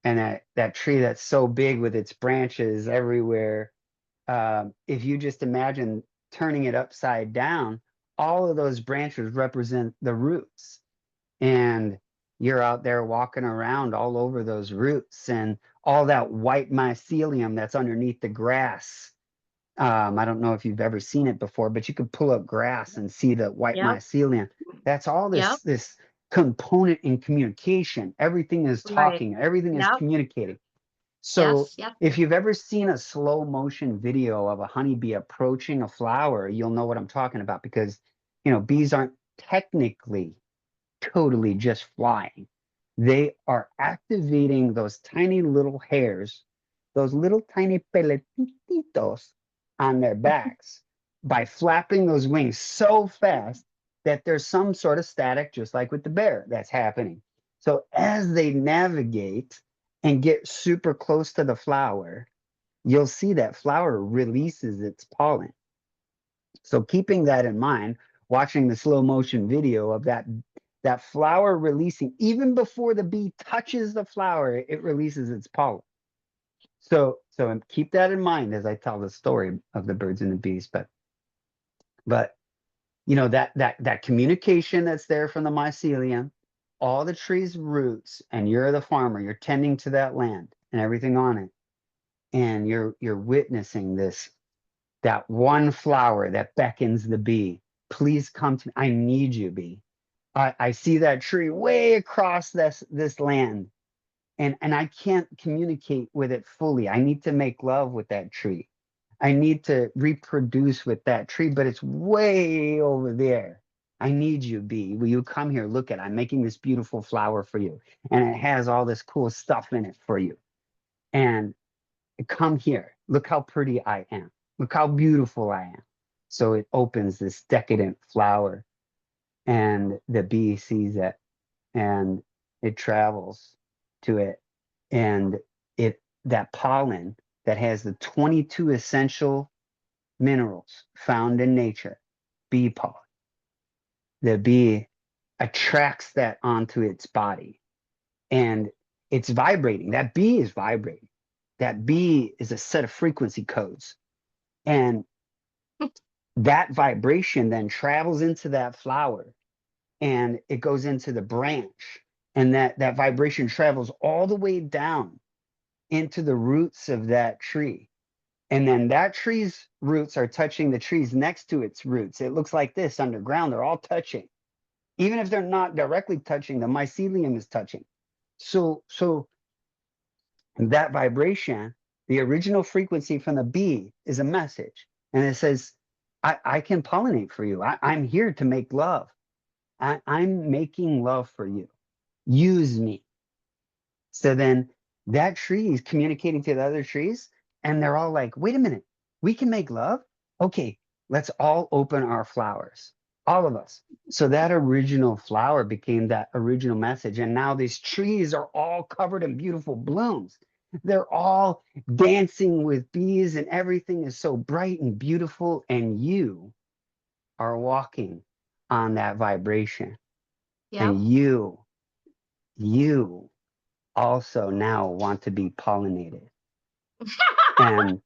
B: and that tree that's so big with its branches everywhere. If you just imagine turning it upside down, all of those branches represent the roots. And you're out there walking around all over those roots and all that white mycelium that's underneath the grass. I don't know if you've ever seen it before, but you could pull up grass and see the white
A: Yep.
B: mycelium. That's all
A: Yep.
B: this component in communication. Everything is
A: Right.
B: talking, everything is
A: Yep.
B: communicating. So
A: Yes. Yep.
B: if you've ever seen a slow motion video of a honeybee approaching a flower, you'll know what I'm talking about, because bees aren't technically totally just flying. They are activating those tiny little hairs, those little tiny peletitos on their backs by flapping those wings so fast that there's some sort of static, just like with the bear, that's happening. So as they navigate and get super close to the flower, you'll see that flower releases its pollen. So keeping that in mind, watching the slow motion video of that flower releasing, even before the bee touches the flower, it releases its pollen. So keep that in mind as I tell the story of the birds and the bees. But that communication that's there from the mycelium, all the tree's roots, and you're the farmer, you're tending to that land and everything on it, and you're witnessing this, that one flower that beckons the bee. Please come to me. I need you, bee. I see that tree way across this land, and I can't communicate with it fully. I need to make love with that tree. I need to reproduce with that tree, but it's way over there. I need you, bee. Will you come here? Look at it. I'm making this beautiful flower for you, and it has all this cool stuff in it for you. And come here. Look how pretty I am. Look how beautiful I am. So it opens this decadent flower, and the bee sees it, and it travels to it, and it that pollen that has the 22 essential minerals found in nature, bee pollen, the bee attracts that onto its body, and it's vibrating. That bee is vibrating. That bee is a set of frequency codes, and that vibration then travels into that flower, and it goes into the branch, and that vibration travels all the way down into the roots of that tree, and then that tree's roots are touching the trees next to its roots. It looks like this underground. They're all touching, even if they're not directly touching. The mycelium is touching. So that vibration, the original frequency from the bee, is a message, and it says, I can pollinate for you. I'm here to make love. I'm making love for you. Use me. So then that tree is communicating to the other trees, and they're all like, wait a minute, we can make love? Okay, let's all open our flowers, all of us. So that original flower became that original message. And now these trees are all covered in beautiful blooms. They're all dancing with bees, and everything is so bright and beautiful. And you are walking on that vibration.
A: Yep.
B: And you also now want to be pollinated. And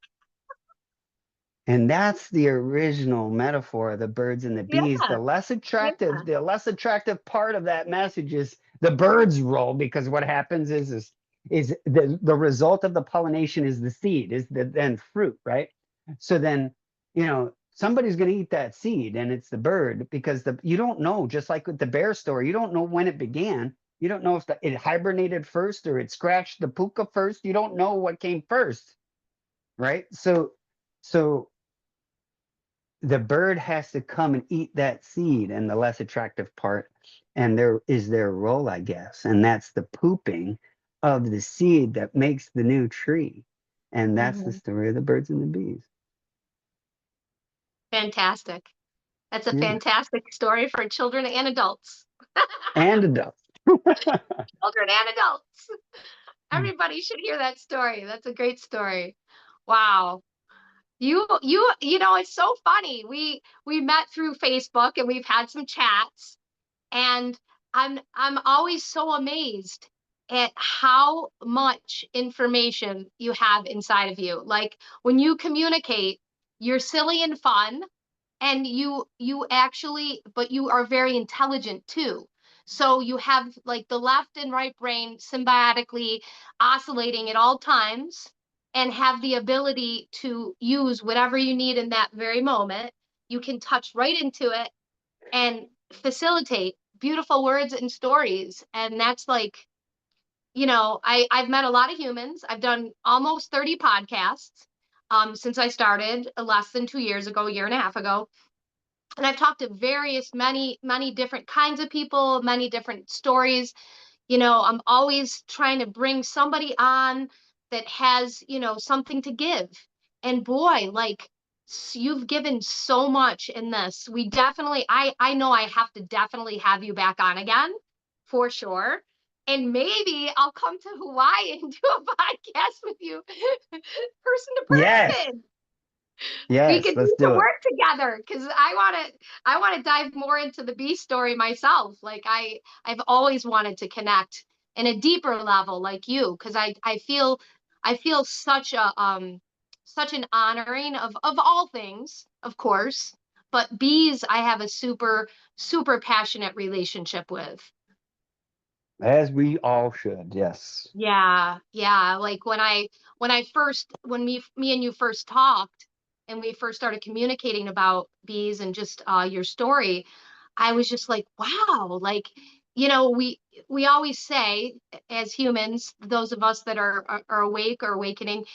B: and that's the original metaphor of the birds and the
A: Yeah.
B: bees.
A: Yeah.
B: The less attractive part of that message is the birds roll, because what happens is the result of the pollination is the seed, is the then fruit, right? So then, somebody's going to eat that seed, and it's the bird, because you don't know, just like with the bear story, you don't know when it began. You don't know if it hibernated first or it scratched the puka first. You don't know what came first, right? So the bird has to come and eat that seed, and the less attractive part, and there is their role, I guess, and that's the pooping of the seed that makes the new tree. And that's the
A: Hmm.
B: story of the birds and the bees.
A: Fantastic. That's a
B: Yeah.
A: fantastic story for children and adults.
B: And adults.
A: Children and adults. Everybody should hear that story. That's a great story. Wow. It's so funny. We met through Facebook and we've had some chats, and I'm always so amazed at how much information you have inside of you. Like when you communicate, you're silly and fun, and you actually, but you are very intelligent too. So you have like the left and right brain symbiotically oscillating at all times, and have the ability to use whatever you need in that very moment. You can touch right into it and facilitate beautiful words and stories. And that's like, I've met a lot of humans. I've done almost 30 podcasts since I started less than 2 years ago, a year and a half ago. And I've talked to many different kinds of people, many different stories. I'm always trying to bring somebody on that has, something to give. And boy, like, you've given so much in this. We definitely, I know I have to definitely have you back on again for sure. And maybe I'll come to Hawaii and do a podcast with you, person to
B: Yes.
A: person. We
B: Yes.
A: could
B: Let's
A: do some
B: do it.
A: work together, because I want to dive more into the bee story myself. Like I've always wanted to connect in a deeper level like you, because I feel such an honoring of all things, of course, but bees I have a super passionate relationship with.
B: As we all should. Yes.
A: Yeah, yeah. Like when me and you first talked, and we first started communicating about bees and just your story, I was just like, wow, like, we always say as humans, those of us that are awake or awakening,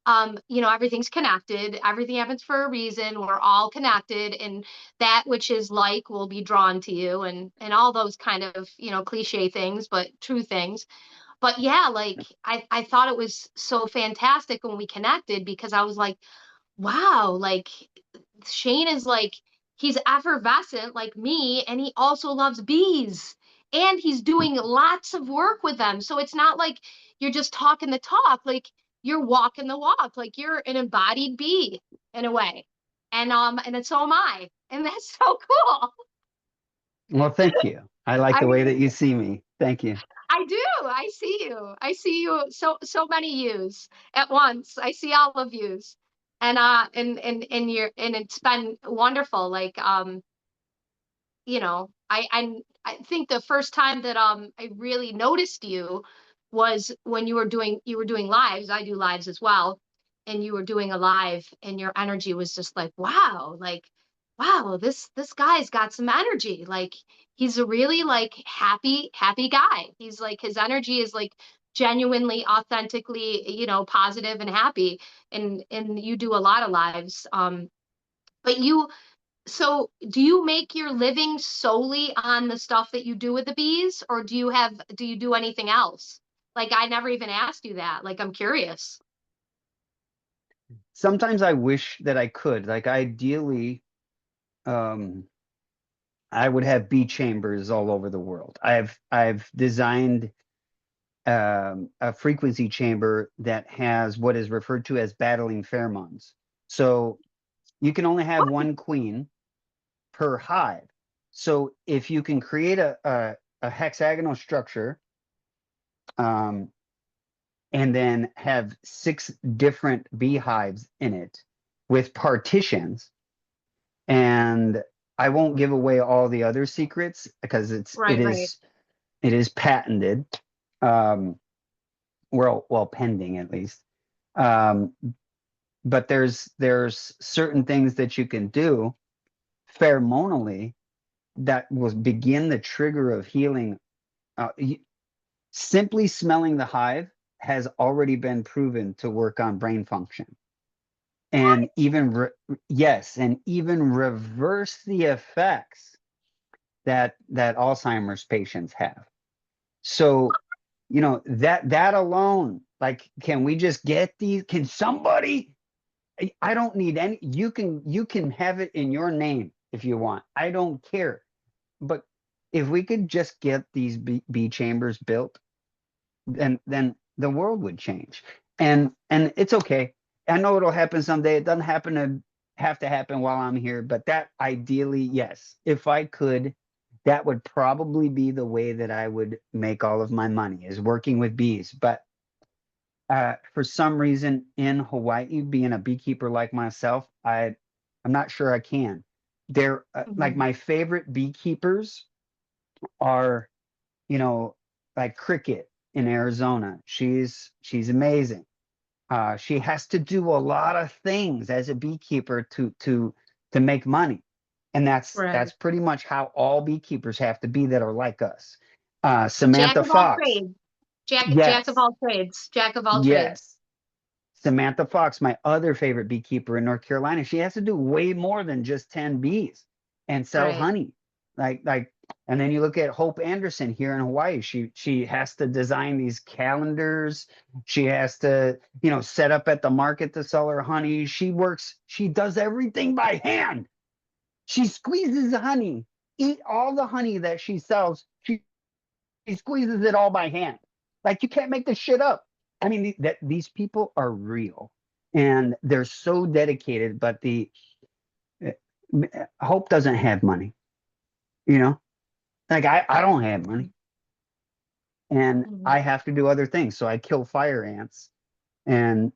A: everything's connected, everything happens for a reason, we're all connected, and that which is like will be drawn to you, and all those kind of, cliche things, but true things. But yeah, like I thought it was so fantastic when we connected, because I was like, wow, like Shane is like, he's effervescent like me, and he also loves bees. And he's doing lots of work with them. So it's not like you're just talking the talk, like you're walking the walk, like you're an embodied bee in a way. And then so am I. And that's so cool.
B: Well, thank you. I like
A: I
B: the way
A: mean,
B: that you see me. Thank you.
A: I do. I see you. I see you, so many yous at once. I see all of yous. And it's been wonderful. Like I think the first time that I really noticed you was when you were doing lives. I do lives as well, and you were doing a live, and your energy was just like, wow, this guy's got some energy. Like he's a really like happy guy. He's like, his energy is like genuinely, authentically, positive and happy. And you do a lot of lives. But so do you make your living solely on the stuff that you do with the bees, or do you do anything else? Like I never even asked you that. Like I'm curious.
B: Sometimes I wish that I could. Like ideally, um, I would have bee chambers all over the world. I've designed a frequency chamber that has what is referred to as battling pheromones. So you can only have one queen per hive. So if you can create a hexagonal structure, um, and then have 6 different beehives in it with partitions, and I won't give away all the other secrets because
A: Right, right.
B: it is patented. Well, pending at least. Um, but there's certain things that you can do pheromonally that will begin the trigger of healing. Simply smelling the hive has already been proven to work on brain function, and yes, and even reverse the effects that Alzheimer's patients have. So, that alone, like, can we just get these? Can somebody? I don't need any. You can have it in your name if you want. I don't care. But if we could just get these bee chambers built, then the world would change. And it's okay. I know it'll happen someday. It doesn't have to happen while I'm here, but that ideally, yes. If I could, that would probably be the way that I would make all of my money, is working with bees. But for some reason in Hawaii, being a beekeeper like myself, I'm not sure I can. They're like
A: Mhm.
B: my favorite beekeepers are, you know, like Cricket in Arizona. She's amazing. She has to do a lot of things as a beekeeper to make money, and that's
A: Right.
B: pretty much how all beekeepers have to be that are like us.
A: Jack
B: Samantha
A: of all
B: Fox,
A: trades. Jack of
B: yes,
A: all trades. Jack of all trades.
B: yes. Samantha Fox, my other favorite beekeeper in North Carolina, she has to do way more than just 10 bees and sell
A: Right.
B: honey. Like, and then you look at Hope Anderson here in Hawaii. She has to design these calendars. She has to, set up at the market to sell her honey. She does everything by hand. She squeezes the honey, eat all the honey that she sells. She squeezes it all by hand. Like you can't make this shit up. I mean, these people are real, and they're so dedicated. But the uh, Hope doesn't have money, you know. Like I don't have money, and I
A: Mhm.
B: have to do other things. So I kill fire ants, and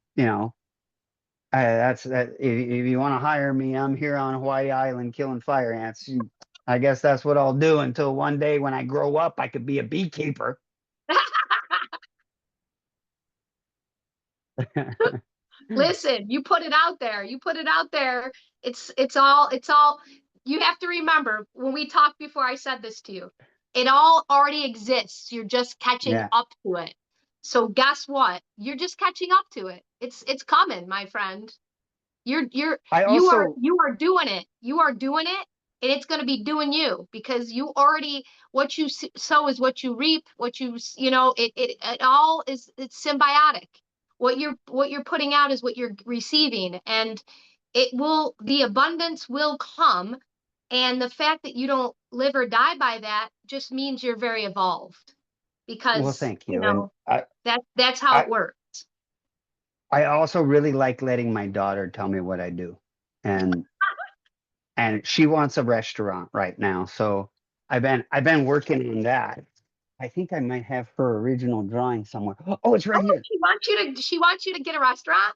B: that's that. If you want to hire me, I'm here on Hawaii Island killing fire ants. I guess that's what I'll do until one day when I grow up, I could be a beekeeper.
A: Listen, you put it out there. You put it out there. It's all. you have to remember when we talked before I said this to you, it all already exists. You're just catching
B: Yeah.
A: up to it. So guess what? You're just catching up to it. It's coming, my friend. You're
B: I
A: you are
B: also,
A: you are doing it. You are doing it, and it's going to be doing you because you already what you sow is what you reap. What you know it all is it's symbiotic. What you're putting out is what you're receiving, and the abundance will come. And the fact that you don't live or die by that just means you're very evolved
B: well,
A: because
B: thank you. And
A: that's how
B: I,
A: it works.
B: I also really like letting my daughter tell me what I do. And she wants a restaurant right now. So I've been working on that. I think I might have her original drawing somewhere. Oh, it's right
A: Oh,
B: here.
A: she wants you to get a restaurant.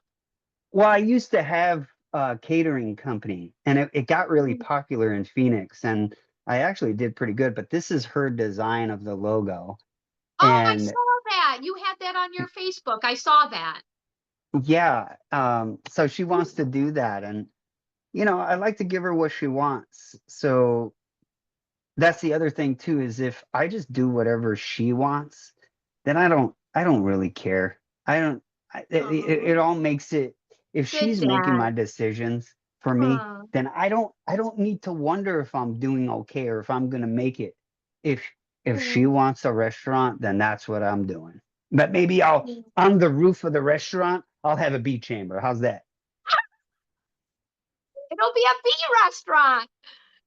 B: Well, I used to have a catering company and it got really popular in Phoenix and I actually did pretty good, but this is her design of the logo.
A: Oh, I
B: And
A: saw that. You had that on your Facebook. I saw that.
B: yeah, so she wants to do that. And, I like to give her what she wants. So that's the other thing too, is if I just do whatever she wants, then I don't really care. I don't, it
A: Oh,
B: all makes it, if
A: good
B: she's making
A: dad.
B: my decisions for me,
A: Huh.
B: then I don't need to wonder if I'm doing okay or if I'm going to make it. If, if she
A: Mm.
B: wants a restaurant, then that's what I'm doing. But maybe on the roof of the restaurant, I'll have a bee chamber. How's that?
A: It'll be a bee restaurant.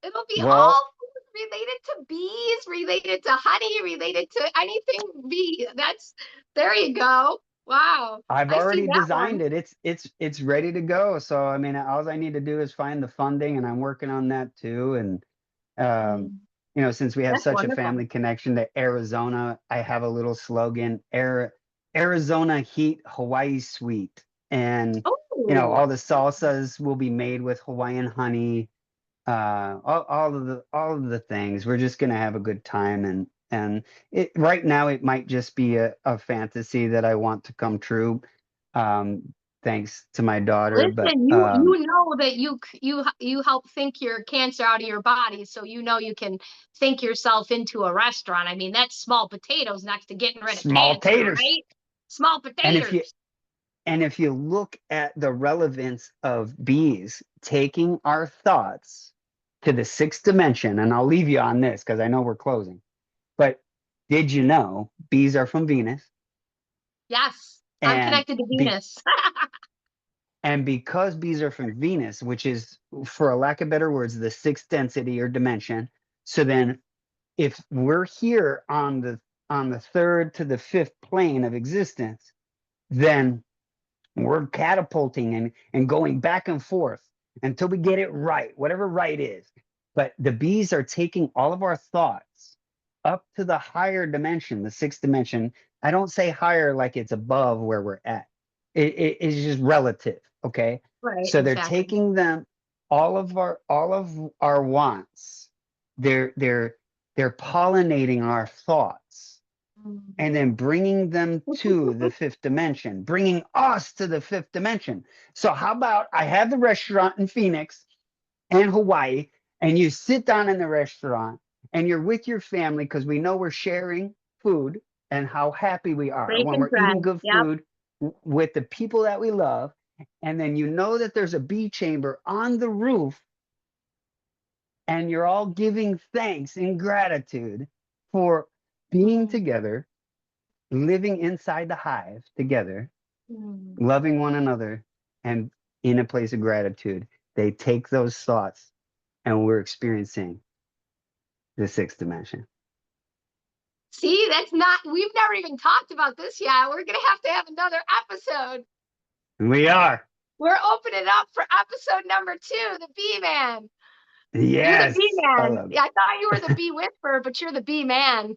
A: It'll be
B: Well,
A: all food related to bees, related to honey, related to anything bee. There you go. Wow.
B: I've
A: I see
B: already
A: that one.
B: designed it. It's ready to go. So I mean, all I need to do is find the funding, and I'm working on that too. And um,
A: Mm,
B: since we have
A: that's
B: such a
A: wonderful.
B: family connection to Arizona, I have a little slogan: Arizona heat, Hawaii sweet. And
A: Oh,
B: all the salsas will be made with Hawaiian honey, all of the things. We're just gonna have a good time, and it right now it might just be a fantasy that I want to come true, um, thanks to my daughter. But
A: listen, you know that you help think your cancer out of your body, so you know you can think yourself into a restaurant. I mean, that's small potatoes next to getting rid of
B: small
A: cancer,
B: taters,
A: right? Small
B: and if you
A: potatoes.
B: and if you look at the relevance of bees taking our thoughts to the sixth dimension, and I'll leave you on this because I know we're closing, but did you know bees are from Venus?
A: Yes, I'm
B: And
A: connected to
B: be,
A: Venus.
B: And because bees are from Venus, which is, for a lack of better words, the sixth density or dimension, so then if we're here on the third to the fifth plane of existence, then we're catapulting and going back and forth until we get it right, whatever right is. But the bees are taking all of our thoughts up to the higher dimension, the sixth dimension. I don't say higher like it's above where we're at. It's just relative. Okay.
A: Right,
B: So they're
A: exactly.
B: taking them all of our wants. They're pollinating our thoughts
A: Mm.
B: and then bringing them to the fifth dimension, bringing us to the fifth dimension. So, how about I have the restaurant in Phoenix and Hawaii, and you sit down in the restaurant and you're with your family because we know we're sharing food and how happy we are when
A: Bacon
B: we're eating
A: bread.
B: good
A: Yep.
B: food with the people that we love. And then you know that there's a bee chamber on the roof, and you're all giving thanks and gratitude for being
A: Mm.
B: together, living inside the hive together,
A: Mm.
B: loving one another, and in a place of gratitude. They take those thoughts, and we're experiencing the sixth dimension.
A: See, we've never even talked about this yet. We're going to have another episode.
B: We are.
A: We're opening up for episode number 2, the bee man. You're the bee
B: Yes, I
A: man.
B: love
A: Yeah,
B: it.
A: I thought you were the bee whisperer, but you're the bee man.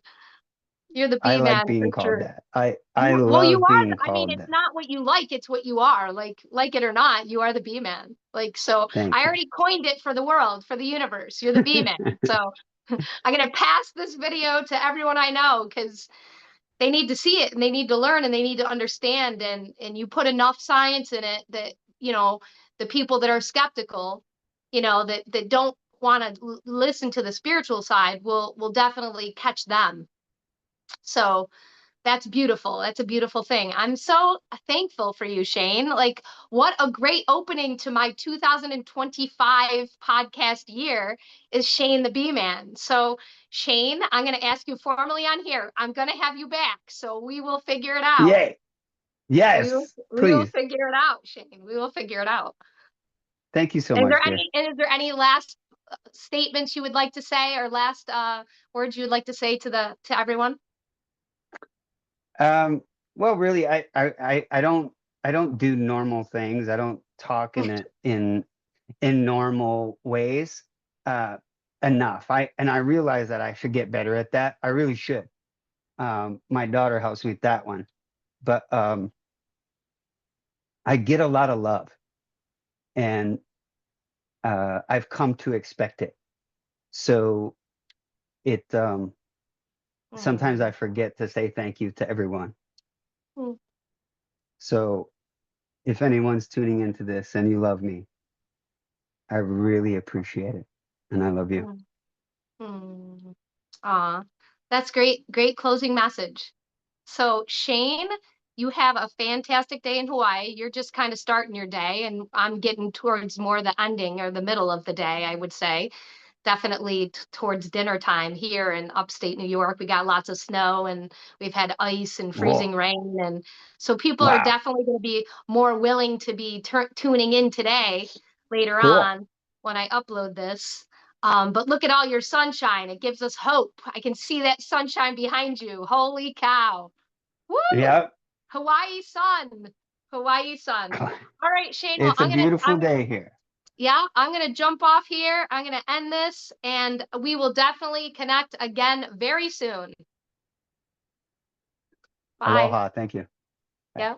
A: You're the
B: I
A: bee
B: like
A: man for
B: being called
A: sure.
B: that. I
A: Well, you
B: love
A: are.
B: being
A: I mean,
B: called
A: it's
B: that.
A: not what you like; it's what you are. Like it or not, you are the bee man. Like so,
B: Thank
A: I
B: you.
A: already coined it for the world, for the universe. You're the bee man. So I'm gonna pass this video to everyone I know because they need to see it and they need to learn and they need to understand. And you put enough science in it that the people that are skeptical, that don't want to listen to the spiritual side will definitely catch them. So that's beautiful. That's a beautiful thing. I'm so thankful for you, Shane. Like, what a great opening to my 2025 podcast year is Shane the Bee Man. So, Shane, I'm going to ask you formally on here. I'm going to have you back. So, we will figure it out.
B: Yay. Yes,
A: We will
B: please.
A: figure it out, Shane. We will figure it out.
B: Thank you so much, dear.
A: Is there any last statements you would like to say, or last words you would like to say to everyone?
B: Well, really, I don't do normal things. I don't talk in normal ways enough. I realize that I should get better at that. I really should. My daughter helps me with that one, but I get a lot of love, and I've come to expect it. So it sometimes I
A: Mm.
B: forget to say thank you to everyone.
A: Mm.
B: So if anyone's tuning into this and you love me, I really appreciate it, and I love you.
A: Mm. Mm. Aw, that's great. Great closing message. So, Shane, you have a fantastic day in Hawaii. You're just kind of starting your day, and I'm getting towards more the ending or the middle of the day, I would say. Definitely towards dinner time here in upstate New York. We got lots of snow and we've had ice and
B: Whoa.
A: freezing rain. And so people are
B: Wow.
A: definitely going to be more willing to be tuning in today later
B: Cool.
A: on when I upload this. But look at all your sunshine. It gives us hope. I can see that sunshine behind you. Holy cow. Woo!
B: Yep.
A: Hawaii sun. Hawaii sun. All right, Shane. Well,
B: It's a beautiful day here.
A: yeah, I'm going to jump off here. I'm going to end this, and we will definitely connect again very soon. Bye.
B: Aloha. Thank you. Bye.
A: Yeah.